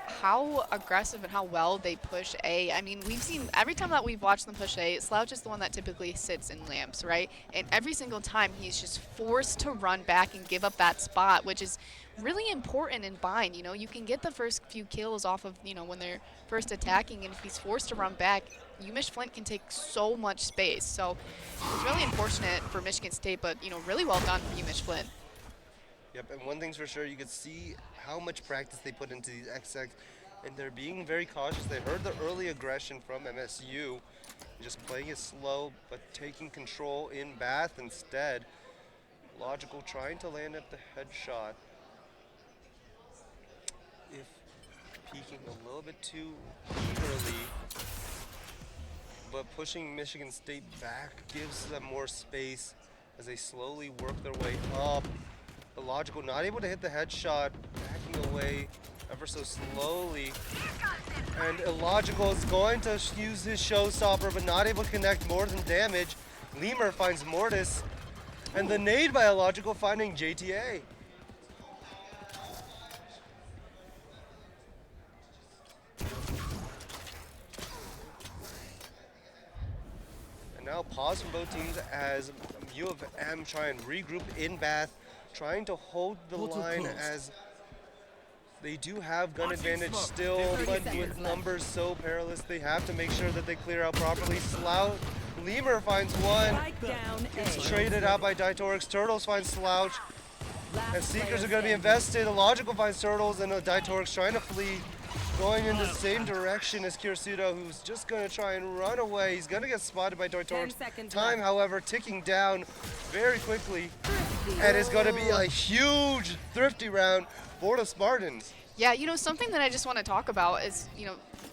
Speaker 2: how aggressive and how well they push A. I mean, we've seen every time that we've watched them push A, Slouch is the one that typically sits in lamps, right? And every single time he's just forced to run back and give up that spot, which is really important in Bind. You know, you can get the first few kills off of, when they're first attacking, and if he's forced to run back, UMich Flint can take so much space. So it's really unfortunate for Michigan State, but, really well done for UMich Flint.
Speaker 1: Yep, and one thing's for sure, you could see how much practice they put into these XX, and they're being very cautious. They heard the early aggression from MSU, just playing it slow, but taking control in Bath instead. Logical trying to land at the headshot. If peeking a little bit too eagerly, but pushing Michigan State back gives them more space as they slowly work their way up. Illogical not able to hit the headshot, backing away ever so slowly. And Illogical is going to use his showstopper, but not able to connect more than damage. Lemur finds Mortis, and the nade by Illogical finding JTA. And now pause from both teams as U of M try and regroup in Bath, trying to hold the line as they do have gun advantage still, but with numbers so perilous, they have to make sure that they clear out properly. Lemur finds one,
Speaker 5: Spike down
Speaker 1: gets
Speaker 5: A.
Speaker 1: traded out by Ditorix. Turtles finds Slouch,
Speaker 5: Last
Speaker 1: and Seekers
Speaker 5: player
Speaker 1: are going to be
Speaker 5: standing.
Speaker 1: invested. Illogical finds Turtles, and Ditorix trying to flee, going in the same direction as Kirsudo, who's just going to try and run away. He's going to get spotted by
Speaker 5: 10
Speaker 1: Ditorix.
Speaker 5: seconds
Speaker 1: Time,
Speaker 5: left.
Speaker 1: however, ticking down very quickly, and it's going to be a huge thrifty round for the Spartans.
Speaker 2: Yeah, something that I just want to talk about is,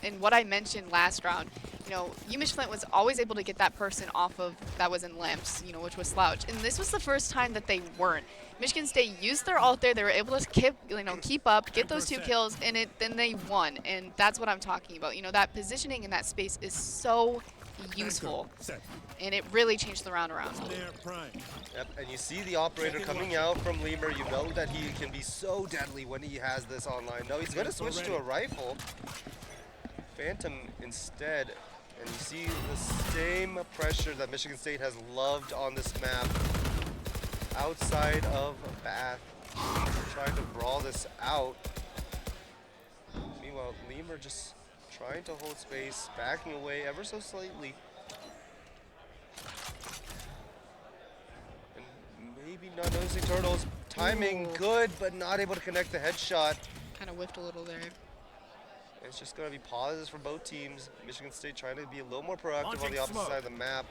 Speaker 2: in what I mentioned last round, UMich Flint was always able to get that person off of that was in lamps, which was Slouch. And this was the first time that they weren't. Michigan State used their ult there. They were able to keep up, get those 2 kills, and then they won. And that's what I'm talking about. That positioning in that space is so useful. And it really changed the round around.
Speaker 1: Yep, and you see the operator coming out from Lemur. You know that he can be so deadly when he has this online. No, he's going to switch to a rifle. Phantom instead. And you see the same pressure that Michigan State has loved on this map. Outside of Bath, trying to brawl this out. Meanwhile, Lemur just trying to hold space, backing away ever so slightly. Maybe not noticing Turtles. Timing good, but not able to connect the headshot.
Speaker 2: Kind of whiffed a little there.
Speaker 1: It's just going to be pauses for both teams. Michigan State trying to be a little more proactive on the opposite side of the map.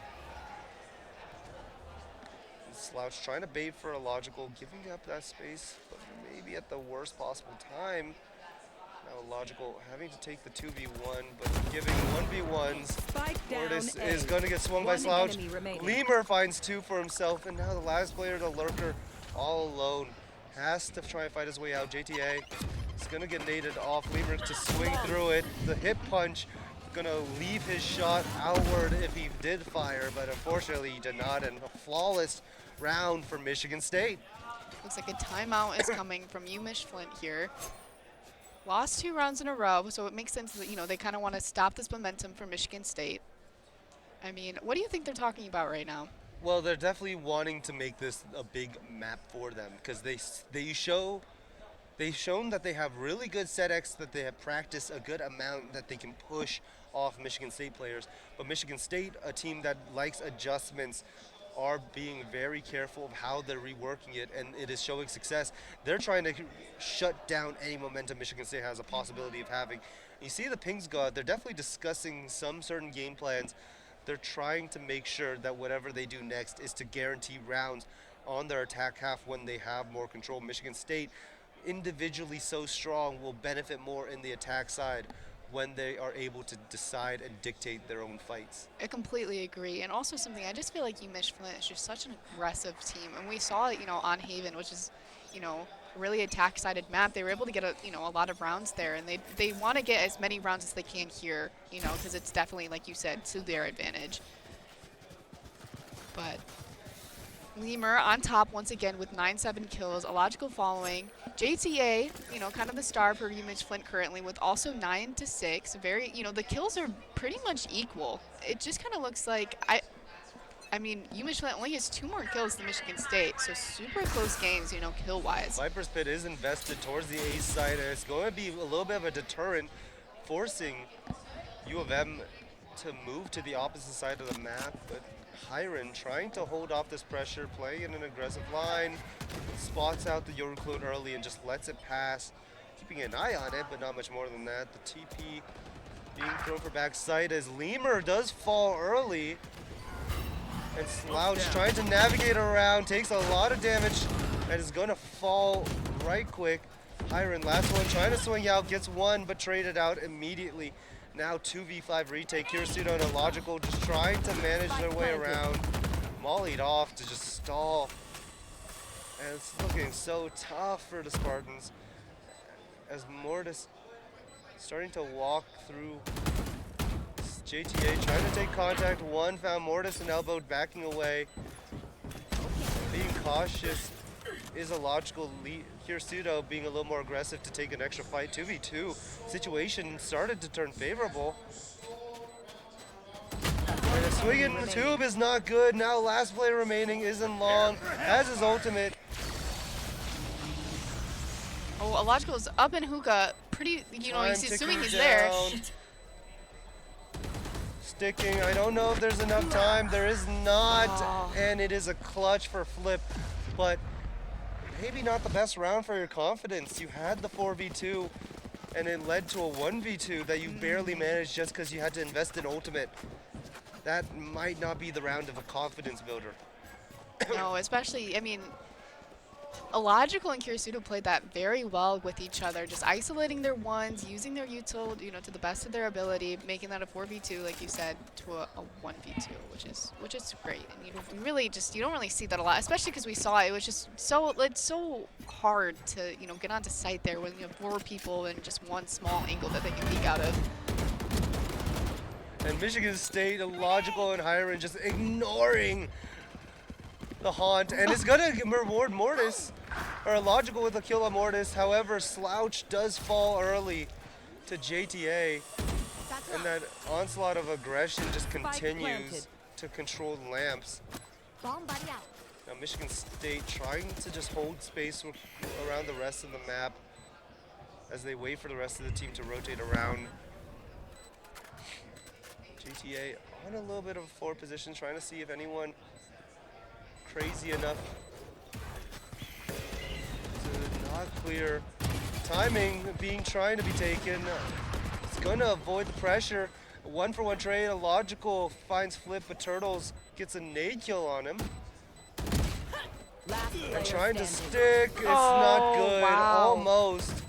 Speaker 1: And Slouch trying to bait for Illogical, giving up that space, but maybe at the worst possible time. Now Illogical having to take the 2v1, but giving 1v1s.
Speaker 5: Spike down
Speaker 1: Mortis
Speaker 5: A.
Speaker 1: is going to get swung by
Speaker 5: One
Speaker 1: Slouch.
Speaker 5: enemy remaining.
Speaker 1: Lemur finds 2 for himself, and now the last player, the Lurker, all alone. Has to try and fight his way out. JTA is going to get naded off. Lemur to swing through it. The hit punch going to leave his shot outward if he did fire, but unfortunately he did not, and a flawless round for Michigan State.
Speaker 2: Looks like a timeout is coming from UMich Flint here. Lost 2 rounds in a row, so it makes sense that, they kind of want to stop this momentum for Michigan State. I mean, what do you think they're talking about right now?
Speaker 1: Well, they're definitely wanting to make this a big map for them because they've shown that they have really good set X, that they have practiced a good amount that they can push off Michigan State players. But Michigan State, a team that likes adjustments, are being very careful of how they're reworking it, and it is showing success. They're trying to shut down any momentum Michigan State has a possibility of having. You see the Pings God, they're definitely discussing some certain game plans. They're trying to make sure that whatever they do next is to guarantee rounds on their attack half when they have more control. Michigan State, individually so strong, will benefit more in the attack side when they are able to decide and dictate their own fights.
Speaker 2: I completely agree. And also something, I just feel like UMich Flint is just such an aggressive team. And we saw it, on Haven, which is, a really attack-sided map. They were able to get a lot of rounds there. And they want to get as many rounds as they can here, because it's definitely, like you said, to their advantage. But Lemur on top once again with 9-7 kills, a logical following. JTA, kind of the star for UMich Flint currently with also 9-6. Very, the kills are pretty much equal. It just kind of looks like, I mean, UMich Flint only has 2 more kills than Michigan State, so super close games, kill-wise.
Speaker 1: Viper's Pit is invested towards the ace side, and it's going to be a little bit of a deterrent, forcing U of M to move to the opposite side of the map, but Hiron trying to hold off this pressure, playing in an aggressive line, spots out the Yorukloon early and just lets it pass, keeping an eye on it, but not much more than that. The TP being thrown for backside as Lemur does fall early, and Slouch trying to navigate around, takes a lot of damage, and is going to fall right quick. Hiron, last one, trying to swing out, gets one, but traded out immediately. Now 2v5 retake. Kirisudo and Illogical just trying to manage their way around. Mollied off to just stall. And it's looking so tough for the Spartans as Mortis starting to walk through. JTA trying to take contact. One found Mortis and elbowed, backing away. Being cautious is a logical lead. Kirisudo being a little more aggressive to take an extra fight. 2v2 situation started to turn favorable. And a swing in the tube is not good. Now last play remaining isn't long. Has his ultimate.
Speaker 2: Oh, Illogical is up in hookah. Pretty,
Speaker 1: Time
Speaker 2: he's assuming
Speaker 1: ticking
Speaker 2: he's there.
Speaker 1: down. Sticking. I don't know if there's enough time. There is not.
Speaker 2: Oh.
Speaker 1: And it is a clutch for Flip. But maybe not the best round for your confidence. You had the 4v2 and it led to a 1v2 that you barely managed just because you had to invest in ultimate. That might not be the round of a confidence builder.
Speaker 2: No, especially, I mean, Illogical and Kirisudo played that very well with each other, just isolating their ones, using their util, to the best of their ability, making that a 4v2, like you said, to a 1v2, which is great. And you don't really see that a lot, especially because we saw it was just it's so hard to get onto site there when you have 4 people and just one small angle that they can peek out of.
Speaker 1: And Michigan State, Illogical and Hiron just ignoring the haunt, and it's gonna reward Mortis, or Illogical with a kill on Mortis. However, Slouch does fall early to JTA, and that onslaught of aggression just continues to control the lamps. Now Michigan State trying to just hold space around the rest of the map as they wait for the rest of the team to rotate around. JTA on a little bit of a forward position, trying to see if anyone crazy enough to not clear. Timing trying to be taken. It's gonna avoid the pressure. 1-for-1 trade. Illogical finds Flip, but Turtles gets a nade kill on him. And trying to stick. It's not good.
Speaker 2: Wow.
Speaker 1: Almost.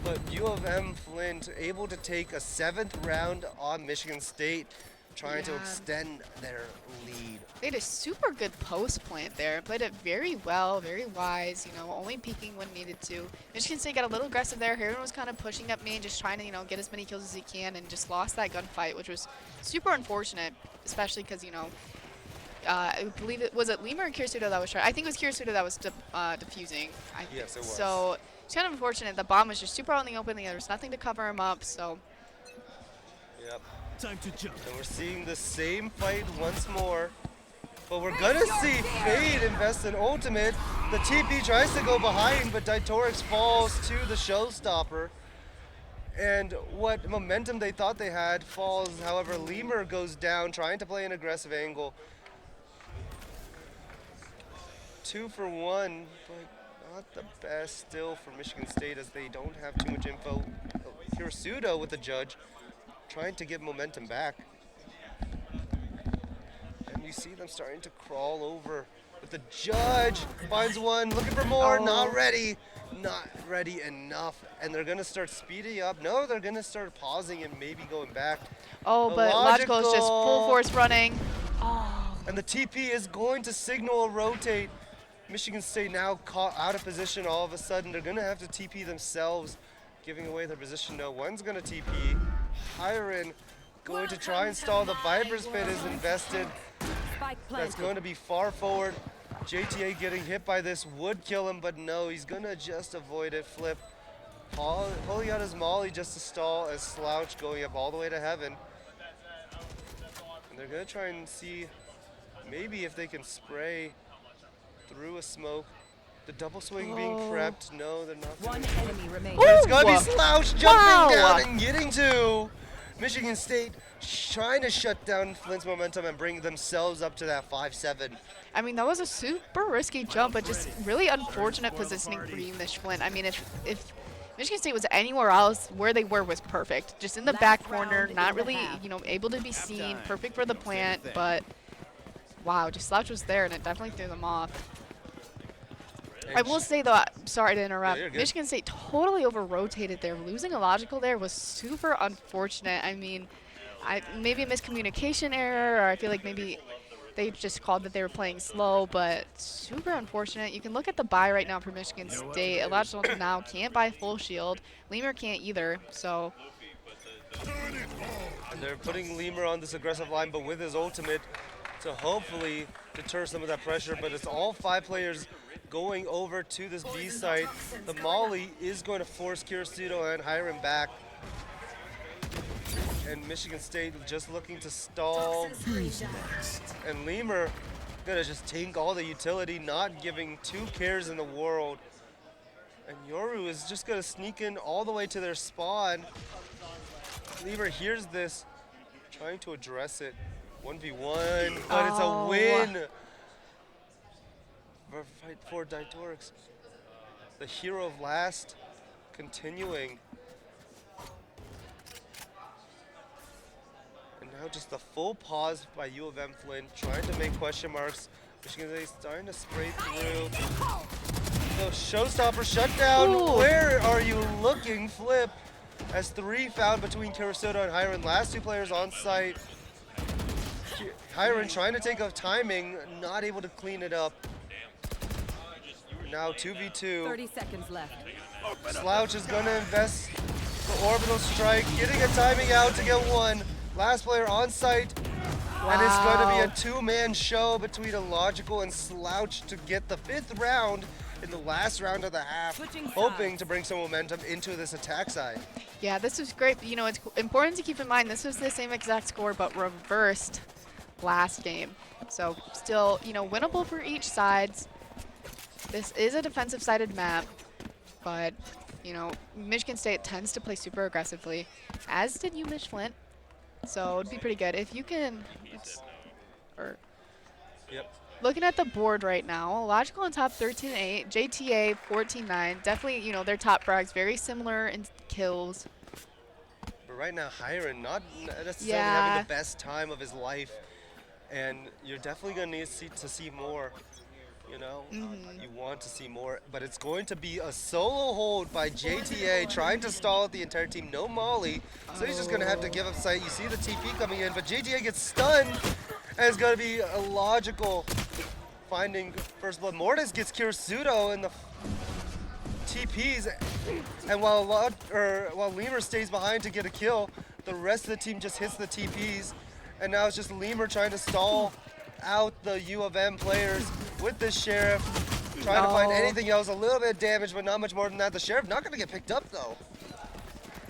Speaker 1: But U of M Flint able to take a 7th round on Michigan State, trying to extend their lead.
Speaker 2: They had a super good post plant there. Played it very well, very wise, only peeking when needed to. Michigan State got a little aggressive there. Heron was kind of pushing up main, just trying to, get as many kills as he can, and just lost that gunfight, which was super unfortunate, especially because, I believe was it Lemur or Kirisudo that was trying? I think it was Kirisudo that was defusing.
Speaker 1: Yes, it was.
Speaker 2: So it's kind of unfortunate. The bomb was just super out in the open. There was nothing to cover him up, so.
Speaker 1: Yep.
Speaker 3: Time to jump.
Speaker 1: And we're seeing the same fight once more. But we're gonna see Fade invest in ultimate. The TP tries to go behind, but Daitorix falls to the showstopper. And what momentum they thought they had falls. However, Lemur goes down, trying to play an aggressive angle. 2 for 1, but not the best still for Michigan State as they don't have too much info. Hirasuto with the judge, trying to get momentum back. And you see them starting to crawl over. But the judge finds one, looking for more, not ready enough. And they're gonna start speeding up. No, they're gonna start pausing and maybe going back.
Speaker 2: Oh, but Logical is just full force running. Oh.
Speaker 1: And the TP is going to signal a rotate. Michigan State now caught out of position all of a sudden. They're gonna have to TP themselves, giving away their position. No one's gonna TP. Hiren going to try and stall. The Viper's Pit is invested. That's going to be far forward. JTA getting hit by this would kill him, but no, he's gonna just avoid it. Flip. Pulling out his molly just to stall as Slouch going up all the way to heaven. And they're gonna try and see maybe if they can spray through a smoke. The double swing being prepped. No, they're not.
Speaker 5: One enemy remaining.
Speaker 1: But it's gonna be Slouch jumping down and getting to Michigan State, trying to shut down Flint's momentum and bring themselves up to that 5-7.
Speaker 2: I mean, that was a super risky jump, but just really unfortunate positioning for Mich Flint. I mean, if Michigan State was anywhere else, where they were was perfect. Just in the back corner, not really, able to be seen. Perfect for the plant, but wow, just Slouch was there, and it definitely threw them off. I will say, though, sorry to interrupt, Michigan State totally over-rotated there. Losing a Logical there was super unfortunate. I mean, maybe a miscommunication error, or I feel like maybe they just called that they were playing slow, but super unfortunate. You can look at the buy right now for Michigan State. A Logical now can't buy full shield. Lemur can't either, so.
Speaker 1: And they're putting Lemur on this aggressive line, but with his ultimate to hopefully deter some of that pressure, but it's all 5 players going over to this B site. The molly is going to force Kirisuto and Hiram back. And Michigan State just looking to stall. And Lemur gonna just tank all the utility, not giving 2 cares in the world. And Yoru is just gonna sneak in all the way to their spawn. Lemur hears this, trying to address it. 1v1, but it's a win for Daitorix. The hero of last, continuing. And now just the full pause by U of M Flint, trying to make question marks. Michigan State starting to spray through. The showstopper shutdown.
Speaker 2: Ooh.
Speaker 1: Where are you looking, Flip? As 3 found between Kirisuto and Hiren. Last 2 players on site. Hiren trying to take off timing, not able to clean it up. Now 2v2.
Speaker 5: 30 seconds left.
Speaker 1: Slouch is going to invest the orbital strike, getting a timing out to get 1. Last player on site.
Speaker 2: Wow.
Speaker 1: And it's going to be a 2-man show between a Logical and Slouch to get the 5th round in the last round of the half, hoping to bring some momentum into this attack side.
Speaker 2: Yeah, this was great. It's important to keep in mind this was the same exact score, but reversed last game. So still, winnable for each sides. This is a defensive-sided map, but, Michigan State tends to play super aggressively, as did Mich Flint. So it'd be pretty good if you can.
Speaker 1: Yep.
Speaker 2: Looking at the board right now, Logical on top 13-8, JTA 14-9. Definitely, their top frags very similar in kills.
Speaker 1: But right now, Hiren not necessarily having the best time of his life, and you're definitely going to need to see more. You want to see more, but it's going to be a solo hold by JTA, trying to stall out the entire team. No molly, so he's just going to have to give up sight. You see the TP coming in, but JTA gets stunned, and it's going to be a Logical finding first blood. Mortis gets Kirisuto in the TPs, and while Lemur stays behind to get a kill, the rest of the team just hits the TPs, and now it's just Lemur trying to stall out the U of M players with the Sheriff, trying to find anything else, a little bit of damage, but not much more than that. The Sheriff not going to get picked up, though,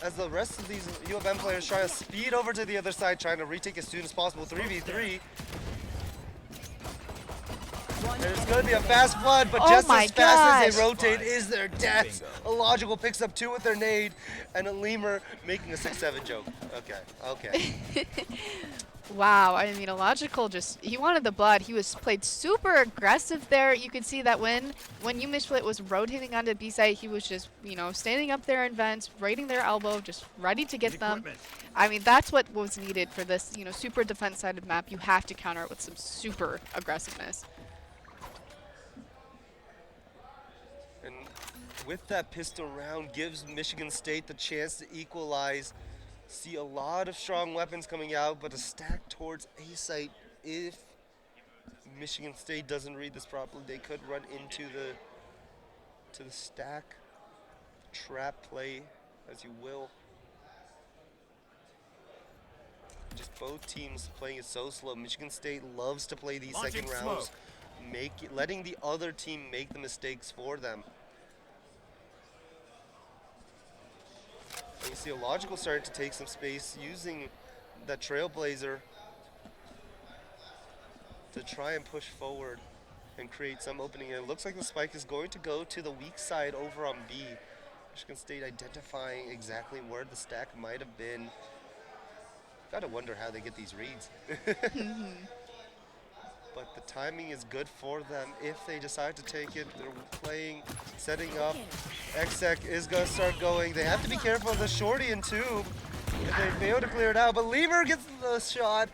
Speaker 1: as the rest of these U of M players try to speed over to the other side, trying to retake as soon as possible. 3v3. And it's going to be a fast flood, but
Speaker 2: Oh
Speaker 1: just
Speaker 2: my
Speaker 1: as fast as they
Speaker 2: gosh.
Speaker 1: rotate is their death. A Logical picks up 2 with their nade, and a Lemur making a 6-7 joke. Okay.
Speaker 2: Wow, I mean, Illogical just, he wanted the blood. He was played super aggressive there. You could see that when Umishflit was rotating onto B side, he was just, standing up there in vents, raiding their elbow, just ready to get them. I mean, that's what was needed for this, super defense-sided map. You have to counter it with some super aggressiveness.
Speaker 1: And with that pistol round gives Michigan State the chance to equalize. See a lot of strong weapons coming out, but a stack towards A site. If Michigan State doesn't read this properly, they could run into the stack. Trap play, as you will. Just both teams playing it so slow. Michigan State loves to play these second rounds, letting the other team make the mistakes for them. And you see a Logical starting to take some space using that Trailblazer to try and push forward and create some opening. And it looks like the spike is going to go to the weak side over on B. Michigan State identifying exactly where the stack might have been. Gotta wonder how they get these reads. But the timing is good for them if they decide to take it. They're playing, setting up. Xsec is gonna start going. They have to be careful of the shorty and tube if they fail to clear it out. But Lemur gets the shot.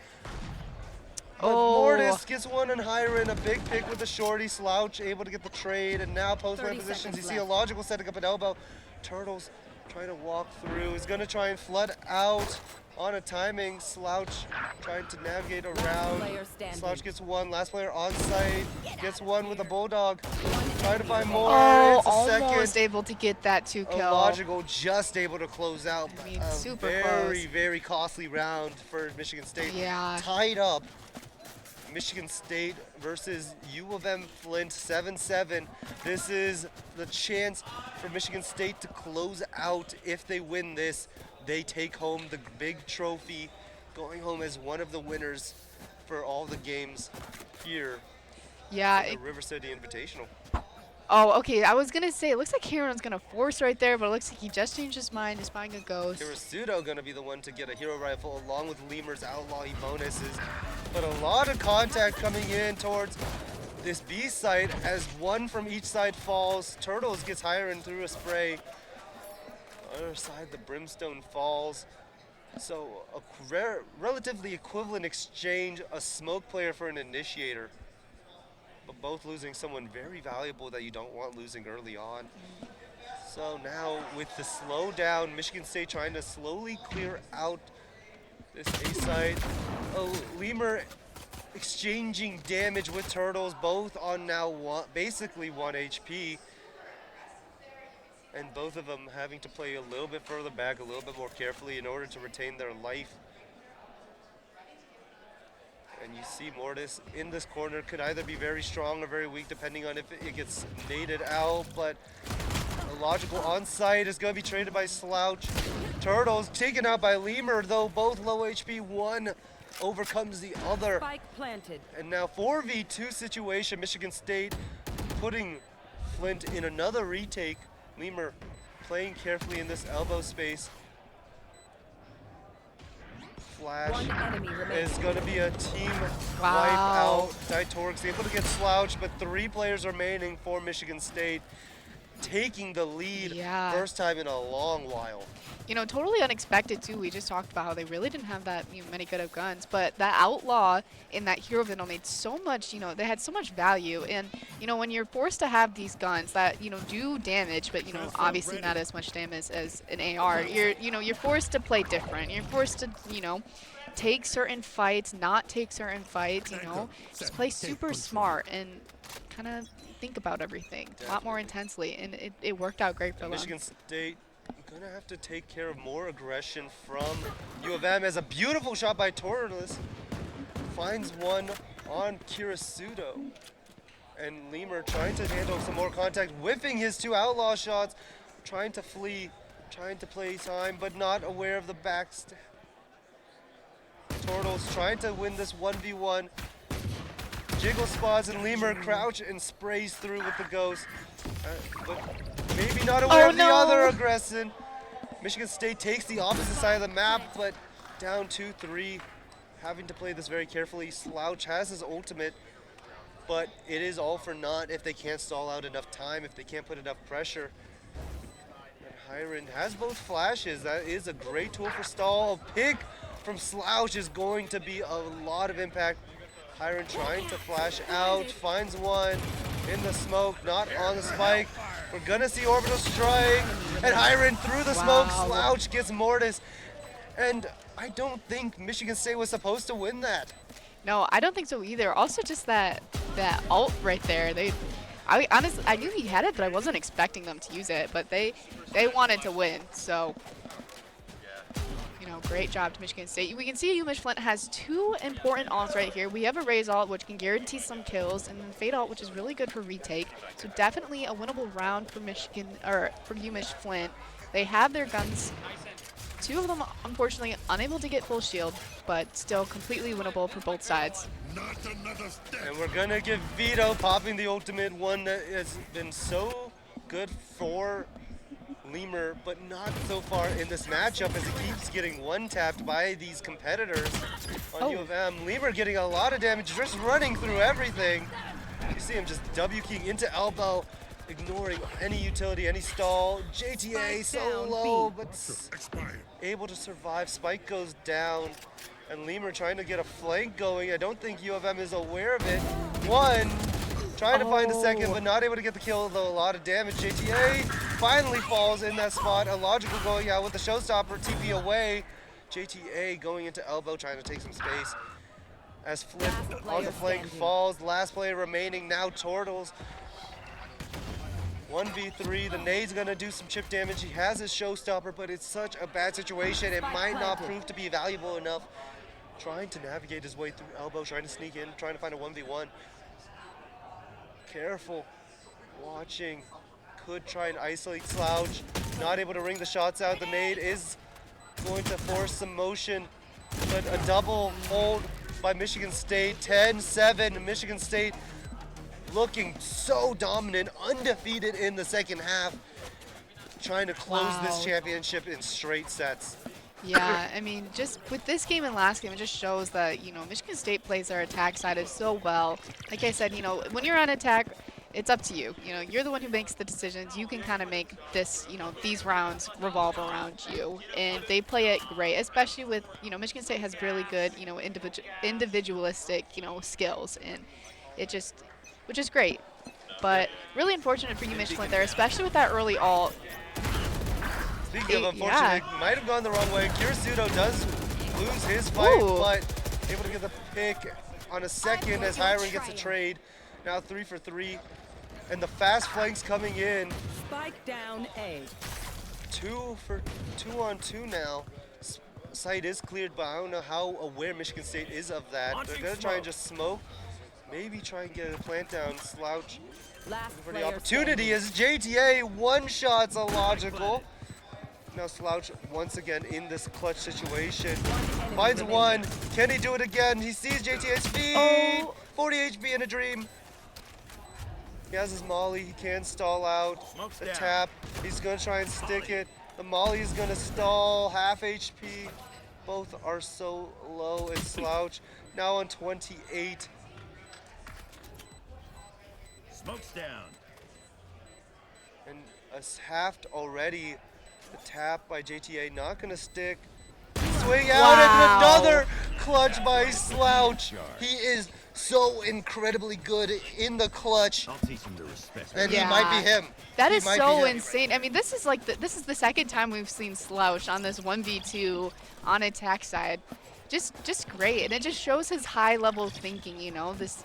Speaker 1: But Mortis gets one on Hiren, a big pick with the shorty. Slouch able to get the trade, and now post-play positions. You see a Logical setting up an elbow. Turtles trying to walk through. He's gonna try and flood out on a timing. Slouch trying to navigate around. Slouch gets one. Last player on site gets one with a Bulldog. Trying to find more. It's a
Speaker 2: almost
Speaker 1: second.
Speaker 2: able to get that 2 kill.
Speaker 1: Logical just able to close out.
Speaker 2: I mean,
Speaker 1: A
Speaker 2: super
Speaker 1: very,
Speaker 2: close.
Speaker 1: very costly round for Michigan State.
Speaker 2: Yeah.
Speaker 1: Tied up. Michigan State versus U of M Flint 7-7. This is the chance for Michigan State to close out. If they win this, they take home the big trophy, going home as one of the winners for all the games here
Speaker 2: Yeah.
Speaker 1: at the River City Invitational.
Speaker 2: Oh, okay. I was going to say, it looks like Kieran's going to force right there, but it looks like he just changed his mind. He's buying a ghost.
Speaker 1: Kirisudo going to be the one to get a hero rifle along with Lemur's outlaw bonuses. But a lot of contact coming in towards this B site as one from each side falls. Turtles gets Hiren through a spray. Other side, the Brimstone falls. So a relatively equivalent exchange, a smoke player for an initiator. But both losing someone very valuable that you don't want losing early on. So now with the slowdown, Michigan State trying to slowly clear out this A site. Lemur exchanging damage with Turtles, both on now basically 1 HP. And both of them having to play a little bit further back, a little bit more carefully in order to retain their life. And you see Mortis in this corner could either be very strong or very weak depending on if it gets naded out, but a Logical on-site is going to be traded by Slouch. Turtles taken out by Lemur, though both low HP. One overcomes the other.
Speaker 5: Spike planted.
Speaker 1: And now 4v2 situation, Michigan State putting Flint in another retake. Lemur playing carefully in this elbow space. Flash
Speaker 5: One enemy remaining.
Speaker 1: is going to be a team
Speaker 2: Wow.
Speaker 1: wipe out. Ditorix able to get slouched, but 3 players remaining for Michigan State, taking the lead.
Speaker 2: Yeah.
Speaker 1: First time in a long while.
Speaker 2: Totally unexpected too. We just talked about how they really didn't have that many good of guns, but that outlaw in that hero bundle made so much. They had so much value, and when you're forced to have these guns that do damage, but obviously not as much damage as an AR. You're forced to play different. You're forced to take certain fights, not take certain fights. Just play super smart and kind of think about everything a lot more intensely, and it worked out great for them.
Speaker 1: Michigan State gonna have to take care of more aggression from U of M as a beautiful shot by Torres finds one on Kirisudo. And Lemur trying to handle some more contact, whiffing his 2 outlaw shots, trying to flee, trying to play time, but not aware of the backstab. Turtles trying to win this 1v1. jiggle spots, and Lemur crouch and sprays through with the ghost. But maybe not aware of the other aggression. Michigan State takes the opposite side of the map, but down 2-3. Having to play this very carefully. Slouch has his ultimate, but it is all for naught if they can't stall out enough time, if they can't put enough pressure. And Hiron has both flashes. That is a great tool for stall. A pick from Slouch is going to be a lot of impact. Hiron trying to flash out, finds one in the smoke, not on the spike. We're gonna see Orbital Strike, and Hiron through the smoke. Slouch gets Mortis, and I don't think Michigan State was supposed to win that.
Speaker 2: No, I don't think so either. Also, just that ult right there. I honestly, I knew he had it, but I wasn't expecting them to use it. But they wanted to win, so you know, great job to Michigan State. We can see UMich Flint has two important ults right here. We have a Raze ult, which can guarantee some kills, and then Fade ult, which is really good for retake. So definitely a winnable round for Michigan, or for UMich Flint. They have their guns. Two of them, unfortunately, unable to get full shield, but still completely winnable for both sides.
Speaker 1: And we're gonna give Vito popping the ultimate, one that has been so good for Lemur, but not so far in this matchup as he keeps getting one-tapped by these competitors on U of M. Lemur getting a lot of damage, just running through everything. You see him just W-keying into elbow, ignoring any utility, any stall. JTA so low, but able to survive. Spike goes down, and Lemur trying to get a flank going. I don't think U of M is aware of it. One, trying to find a second, but not able to get the kill, though a lot of damage. JTA finally falls in that spot. Illogical going out with the showstopper, TP away. JTA going into elbow, trying to take some space. As Flip on the flank falls, last player remaining, now Turtles. 1v3, the nade's gonna do some chip damage. He has his showstopper, but it's such a bad situation. It might not prove to be valuable enough. Trying to navigate his way through elbow, trying to sneak in, trying to find a 1v1. Careful, watching. Could try and isolate Slouch. Not able to ring the shots out. The nade is going to force some motion, but a double hold by Michigan State. 10-7, Michigan State looking so dominant, undefeated in the second half, trying to close this championship in straight sets.
Speaker 2: Yeah, I mean, just with this game and last game, it just shows that, you know, Michigan State plays their attack side so well. Like I said, you know, when you're on attack, it's up to you. You know, you're the one who makes the decisions. You can kind of make this, you know, these rounds revolve around you. And they play it great, especially with, you know, Michigan State has really good, you know, individualistic, you know, skills. And it just, which is great. But really unfortunate for UMich Flint there, especially with that early ult.
Speaker 1: Speaking of unfortunate, might have gone the wrong way. Kirisudo does lose his fight, but able to get the pick on a second as Hiron gets a trade. Now 3 for 3. And the fast flanks coming in.
Speaker 5: Spike down A.
Speaker 1: 2 on 2 now. Site is cleared, but I don't know how aware Michigan State is of that. They're gonna try and just smoke. Maybe try and get a plant down. Slouch for the opportunity as JTA one-shots Illogical. Now Slouch once again in this clutch situation. Finds one. Can he do it again? He sees JTA's feed. 40 HP in a dream. He has his molly. He can stall out. The tap. He's going to try and stick it. The molly is going to stall. Half HP. Both are so low. And Slouch now on 28.
Speaker 4: Smoke's down.
Speaker 1: And a halved already. The tap by JTA not gonna stick. Swing out and another clutch by Slouch. He is so incredibly good in the clutch.
Speaker 4: I'll teach him to respect.
Speaker 1: And he might be him.
Speaker 2: That is so insane. I mean, this is like this is the second time we've seen Slouch on this 1v2 on attack side. Just great, and it just shows his high level thinking. You know, this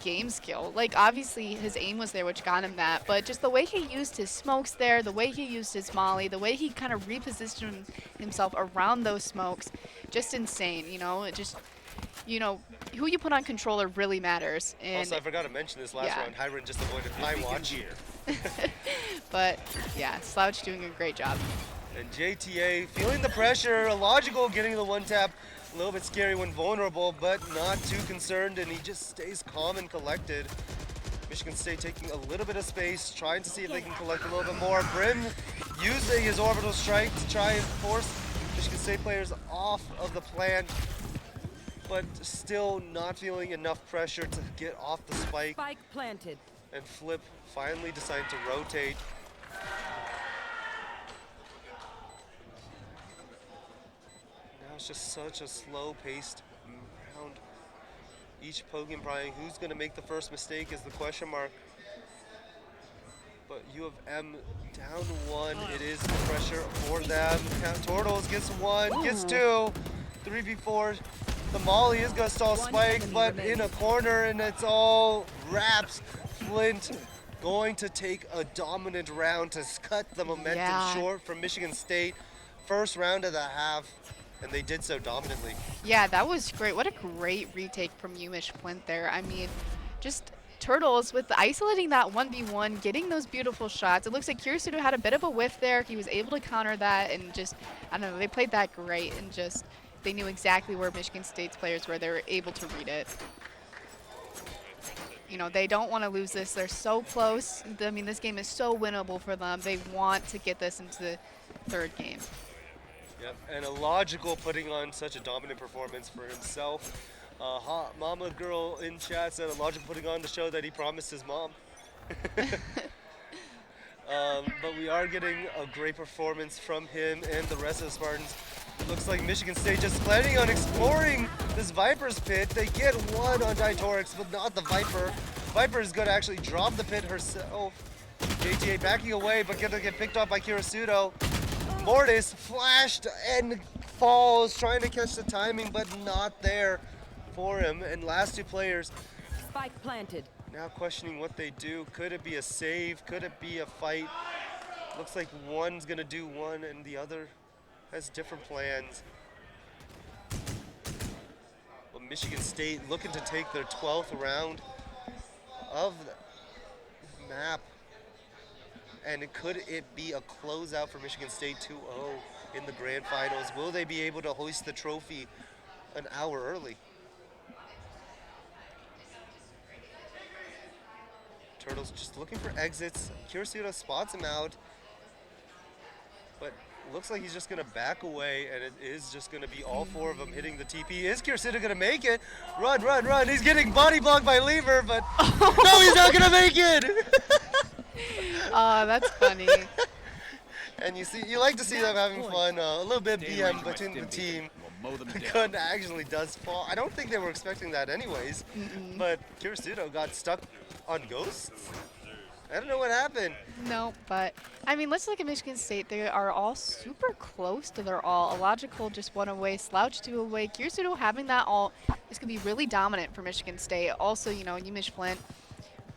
Speaker 2: game skill. Like, obviously his aim was there, which got him that, but just the way he used his smokes there, the way he used his molly, the way he kind of repositioned himself around those smokes, just insane. You know, it just, you know, who you put on controller really matters. And
Speaker 1: also, I forgot to mention this last round. Hiron just avoided high watch here.
Speaker 2: But yeah, Slouch doing a great job.
Speaker 1: And JTA feeling the pressure. Illogical getting the one tap. A little bit scary when vulnerable, but not too concerned, and he just stays calm and collected. Michigan State taking a little bit of space, trying to see if they can collect a little bit more. Brim using his orbital strike to try and force Michigan State players off of the plant, but still not feeling enough pressure to get off the spike.
Speaker 5: Spike planted.
Speaker 1: And Flip finally decided to rotate. Now it's just such a slow-paced round. Each Pogan probably who's going to make the first mistake is the question mark. But U of M down one. It is pressure for them. Turtles gets one, gets two. 3v4. The Molly is going to stall Spike, but in a corner, and it's all wraps. Flint going to take a dominant round to cut the momentum short from Michigan State. First round of the half, and they did so dominantly.
Speaker 2: Yeah, that was great. What a great retake from Umish Flint there. I mean, just Turtles with isolating that 1v1, getting those beautiful shots. It looks like Kirisudo had a bit of a whiff there. He was able to counter that, and just, I don't know, they played that great, and just, they knew exactly where Michigan State's players were. They were able to read it. You know, they don't want to lose this. They're so close. I mean, this game is so winnable for them. They want to get this into the third game.
Speaker 1: Yep, and Illogical putting on such a dominant performance for himself. Hot Mama Girl in chat said Illogical putting on the show that he promised his mom. But we are getting a great performance from him and the rest of the Spartans. Looks like Michigan State just planning on exploring this Viper's pit. They get one on Ditorix, but not the Viper. Viper is going to actually drop the pit herself. JTA backing away, but going to get picked off by Kirisudo. Mortis flashed and falls, trying to catch the timing, but not there for him. And last two players
Speaker 5: Spike planted.
Speaker 1: now questioning what they do. Could it be a save? Could it be a fight? Looks like one's going to do one and the other has different plans. But Michigan State looking to take their 12th round of the map. And could it be a closeout for Michigan State 2-0 in the grand finals? Will they be able to hoist the trophy an hour early? Turtles just looking for exits. Kirisudo spots him out. But looks like he's just going to back away, and it is just going to be all four of them hitting the TP. Is Kirisudo going to make it? Run, run, run. He's getting body blocked by Lever, but no, he's not going to make it.
Speaker 2: Oh, that's funny.
Speaker 1: And you like to see them having fun. A little bit BM between the team. Kun actually does fall. I don't think they were expecting that anyways. But Kirisudo got stuck on ghosts. I don't know what happened.
Speaker 2: No, but I mean, let's look at Michigan State. They are all super close to their all. Illogical just one away, Slouch two away. Kirisudo having that all is going to be really dominant for Michigan State. Also, you know, Umish Flint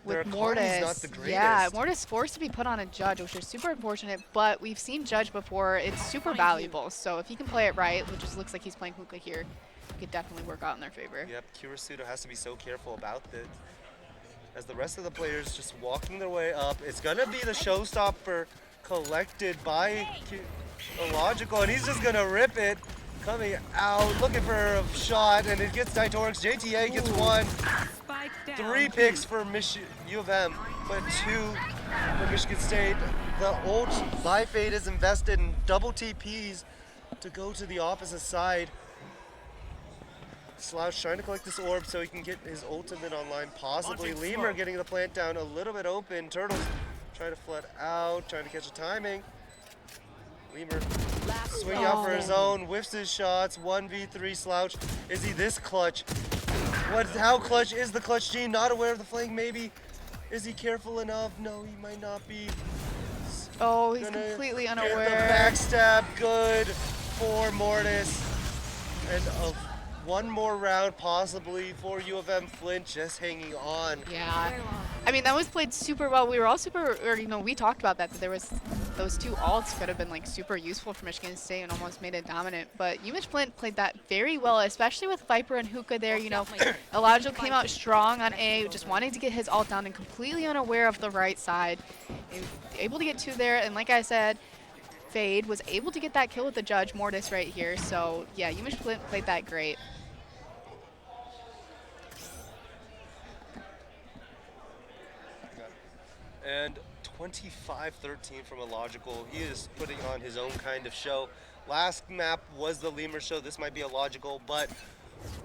Speaker 2: with Mortis.
Speaker 1: Not the greatest.
Speaker 2: Yeah, Mortis forced to be put on a judge, which is super unfortunate, but we've seen judge before. It's super valuable. So if he can play it right, which just looks like he's playing hookah here, it could definitely work out in their favor.
Speaker 1: Yep, Kirisudo has to be so careful about this. As the rest of the players just walking their way up. It's going to be the showstopper collected by Illogical, and he's just going to rip it. Coming out, looking for a shot, and it gets Ditorix. JTA gets one.
Speaker 5: Spike down.
Speaker 1: 3 picks for U of M, but 2 for Michigan State. The old Live Fade is invested in double TPs to go to the opposite side. Slouch trying to collect this orb so he can get his ultimate online, possibly. Lemur getting the plant down a little bit open. Turtles trying to flood out, trying to catch the timing. Lemur swinging out for his own, whiffs his shots. 1v3 Slouch. Is he this clutch? How clutch is the clutch gene? Not aware of the flank, maybe. Is he careful enough? No, he might not be.
Speaker 2: Oh, he's completely
Speaker 1: Get the
Speaker 2: unaware.
Speaker 1: backstab, good for Mortis. And one more round possibly for U of M. Flint just hanging on.
Speaker 2: Yeah. I mean, that was played super well. We were all super, or, you know, we talked about that there was those two alts could have been like super useful for Michigan State and almost made it dominant. But Umish Flint played that very well, especially with Viper and Hookah there. You know, Illogical came out strong on A, just wanting to get his ult down and completely unaware of the right side. Able to get 2 there, and like I said, Fade was able to get that kill with the Judge Mortis right here. So yeah, Yumish played that great.
Speaker 1: And 25-13 from Illogical. He is putting on his own kind of show. Last map was the Lemur show. This might be Illogical, but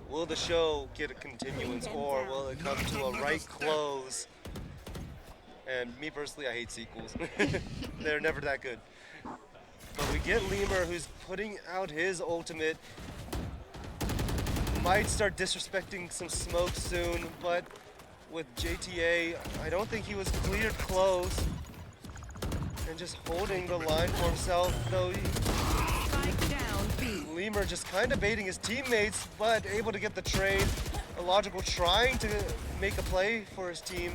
Speaker 1: will the show get a continuance or will it come to a right close? And me personally, I hate sequels. They're never that good. But we get Lemur who's putting out his ultimate. Might start disrespecting some smoke soon, but with JTA, I don't think he was cleared close. And just holding the line for himself, though
Speaker 5: Spike down B.
Speaker 1: Lemur just kind of baiting his teammates, but able to get the trade. Illogical trying to make a play for his team.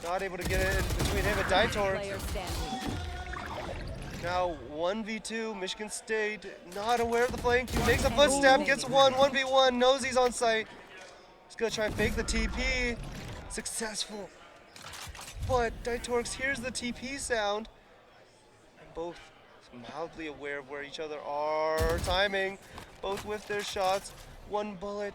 Speaker 1: Not able to get it in between him and Daitor.
Speaker 5: Player standing.
Speaker 1: Now 1v2, Michigan State, not aware of the flank. He makes a footstep, gets one, 1v1, knows he's on site. He's gonna try and fake the TP. Successful. But Daitorix hears the TP sound. And both mildly aware of where each other are. Timing, both with their shots. One bullet.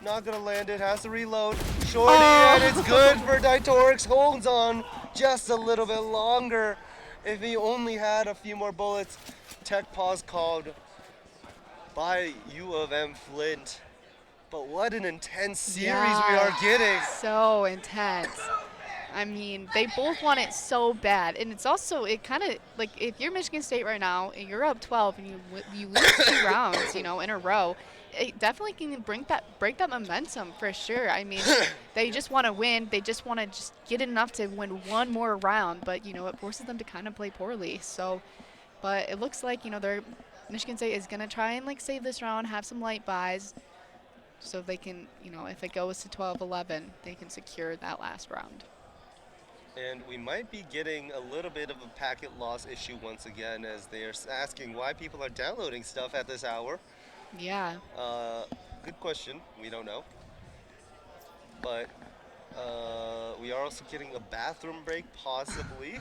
Speaker 1: Not gonna land it, has to reload. Shorty, and it's good for Daitorix. Holds on just a little bit longer. If he only had a few more bullets. Tech pause called by U of M Flint. But what an intense series we are getting.
Speaker 2: So intense. I mean, they both want it so bad, and it's also it kind of like if you're Michigan State right now and you're up 12 and you lose 2 rounds, you know, in a row, it definitely can break that momentum for sure. I mean, they just want to win. They just want to just get enough to win one more round, but you know, it forces them to kind of play poorly. So, but it looks like Michigan State is gonna try and like save this round, have some light buys, so they can, you know, if it goes to 12-11, they can secure that last round.
Speaker 1: And we might be getting a little bit of a packet loss issue once again, as they are asking why people are downloading stuff at this hour.
Speaker 2: Yeah.
Speaker 1: Good question. We don't know. But we are also getting a bathroom break, possibly.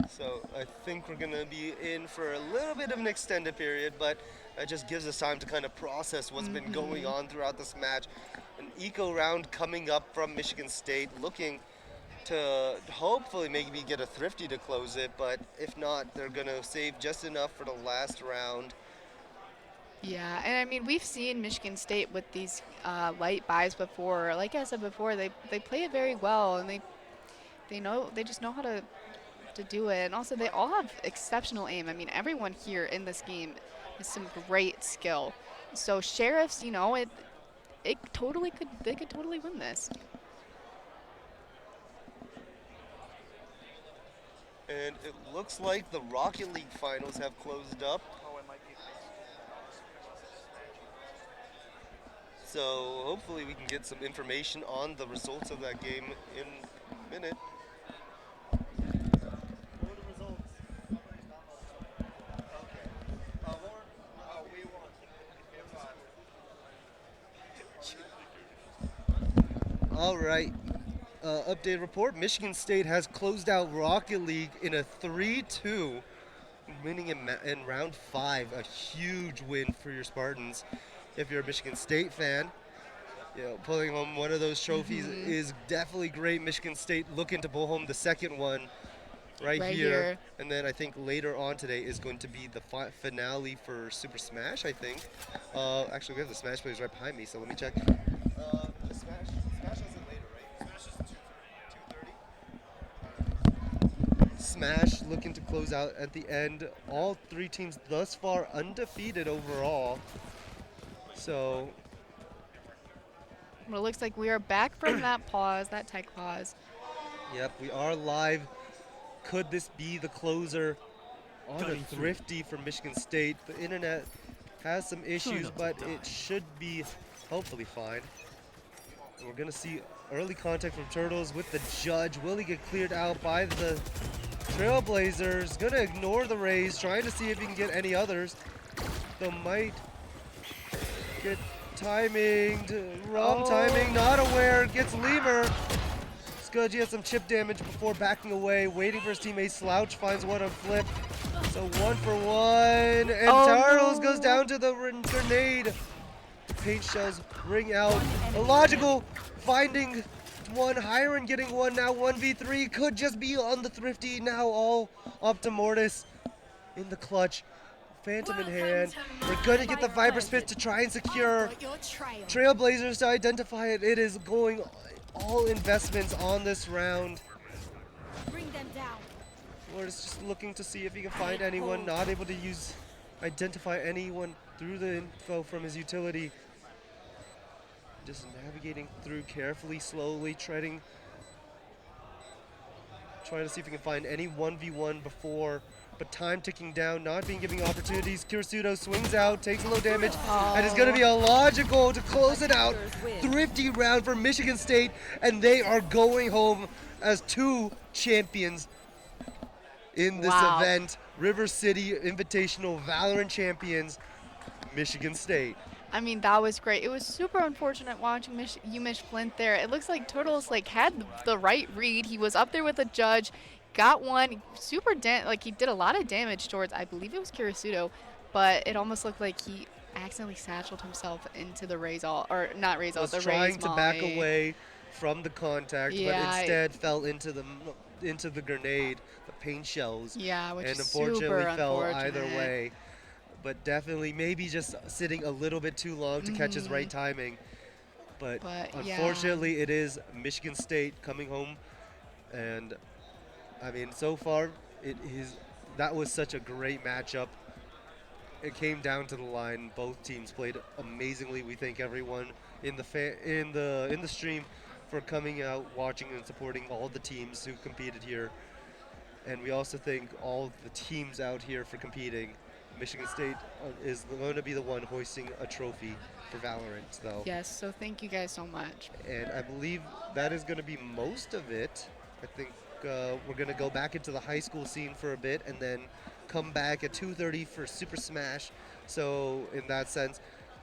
Speaker 1: So I think we're going to be in for a little bit of an extended period, but it just gives us time to kind of process what's been going on throughout this match. An eco round coming up from Michigan State, looking to hopefully maybe get a Thrifty to close it, but if not, they're going to save just enough for the last round.
Speaker 2: Yeah, and I mean, we've seen Michigan State with these light buys before. Like I said before, they play it very well, and they just know how to do it. And also, they all have exceptional aim. I mean, everyone here in this game has some great skill. So Sheriffs, you know, they could totally win this.
Speaker 1: And it looks like the Rocket League finals have closed up. So hopefully we can get some information on the results of that game in a minute. All right. Update report. Michigan State has closed out Rocket League in a 3-2, winning in round 5. A huge win for your Spartans. If you're a Michigan State fan, you know, pulling home one of those trophies is definitely great. Michigan State looking to pull home the second one right here. And then I think later on today is going to be the finale for Super Smash, I think. Actually, we have the Smash players right behind me, so let me check. The Smash has it later, right? Smash is 2:30. Smash looking to close out at the end. All 3 teams thus far undefeated overall. So
Speaker 2: Well, it looks like we are back from that pause, that tech pause.
Speaker 1: yep, we are live. Could this be the closer on a Thrifty for Michigan State? The internet has some issues, but it should be hopefully fine. And we're going to see early contact from Turtles with the Judge. Will he get cleared out by the Trailblazers? Going to ignore the Rays, trying to see if he can get any others. They might get timing, wrong timing, not aware, gets Lemur. good. He has some chip damage before backing away, waiting for his teammate. Slouch finds one on flip. So 1-for-1. And
Speaker 2: Oh,
Speaker 1: Charles
Speaker 2: no.
Speaker 1: goes down to the grenade. The paint shells ring out. Illogical finding one. Hiron getting one now. 1v3 could just be on the Thrifty now. All up to Mortis in the clutch. Phantom in hand. We're going to get the Viper's Fist to try and secure Trailblazers to identify it. It is going all investments on this round.
Speaker 6: Bring them down.
Speaker 1: Mortis just looking to see if he can find anyone. Not able to identify anyone through the info from his utility. Just navigating through carefully, slowly, treading. Trying to see if he can find any 1v1 before, but time ticking down, not being given opportunities. Kirisudo swings out, takes a low damage, and it's going to be a logical to close it out. Thrifty round for Michigan State, and they are going home as 2 champions in this
Speaker 2: Wow.
Speaker 1: event. River City Invitational Valorant champions, Michigan State.
Speaker 2: I mean, that was great. It was super unfortunate watching Umish Flint there. It looks like Turtles like had the right read. He was up there with a judge, got one, like he did a lot of damage towards, I believe it was Kirisudo, but it almost looked like he accidentally satcheled himself into the Raze all, or not Raze all,
Speaker 1: Was
Speaker 2: the
Speaker 1: trying
Speaker 2: Raze
Speaker 1: to back
Speaker 2: Molly.
Speaker 1: away from the contact,
Speaker 2: Yeah,
Speaker 1: but instead fell into the grenade, the paint shells.
Speaker 2: Yeah, which
Speaker 1: and
Speaker 2: is
Speaker 1: unfortunately
Speaker 2: super
Speaker 1: fell either
Speaker 2: unfortunate.
Speaker 1: way. But definitely maybe just sitting a little bit too long to catch his right timing. But
Speaker 2: yeah.
Speaker 1: unfortunately, it is Michigan State coming home. And I mean, so far, that was such a great matchup. It came down to the line. Both teams played amazingly. We thank everyone in the stream for coming out, watching, and supporting all the teams who competed here. And we also thank all the teams out here for competing. Michigan State is going to be the one hoisting a trophy for Valorant, though.
Speaker 2: Yes, so thank you guys so much.
Speaker 1: And I believe that is going to be most of it. I think we're going to go back into the high school scene for a bit and then come back at 2:30 for Super Smash. So in that sense,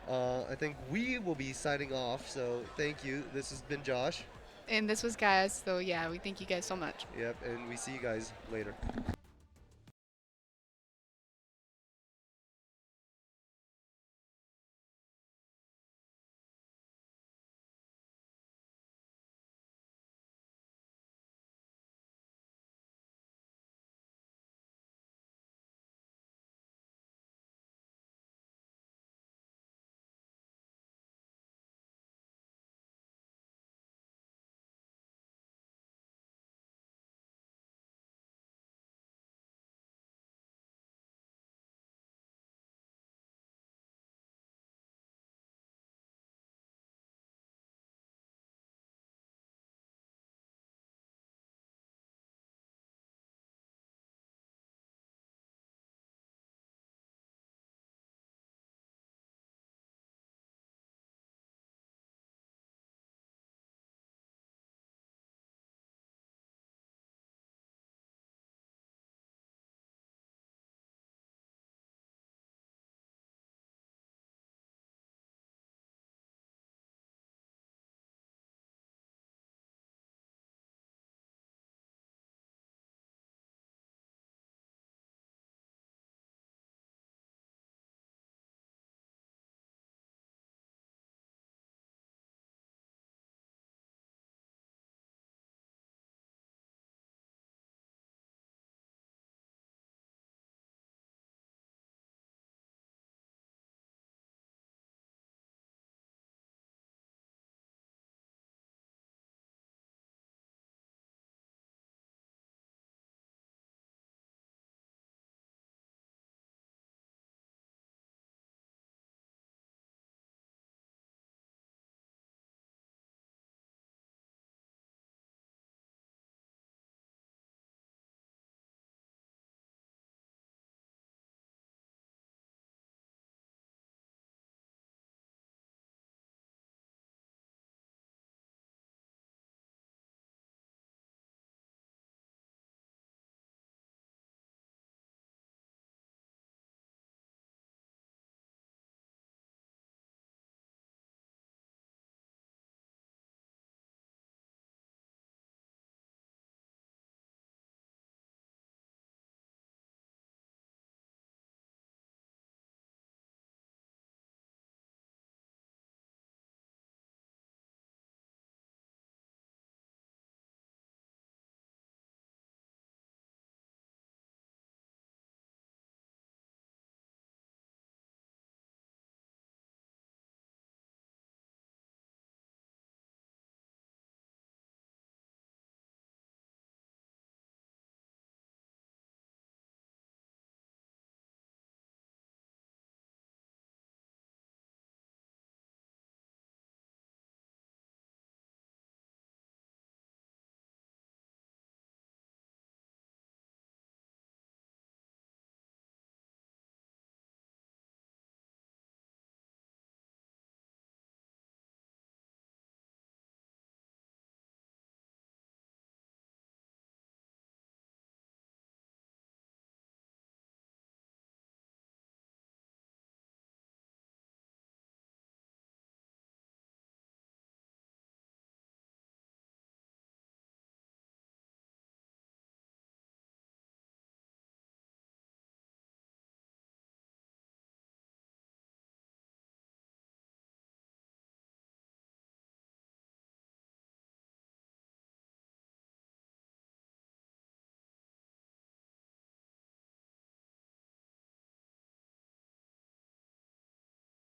Speaker 1: I think we will be signing off. So thank you. This has been Josh.
Speaker 2: And this was guys, so yeah, we thank you guys so much.
Speaker 1: Yep, and we see you guys later.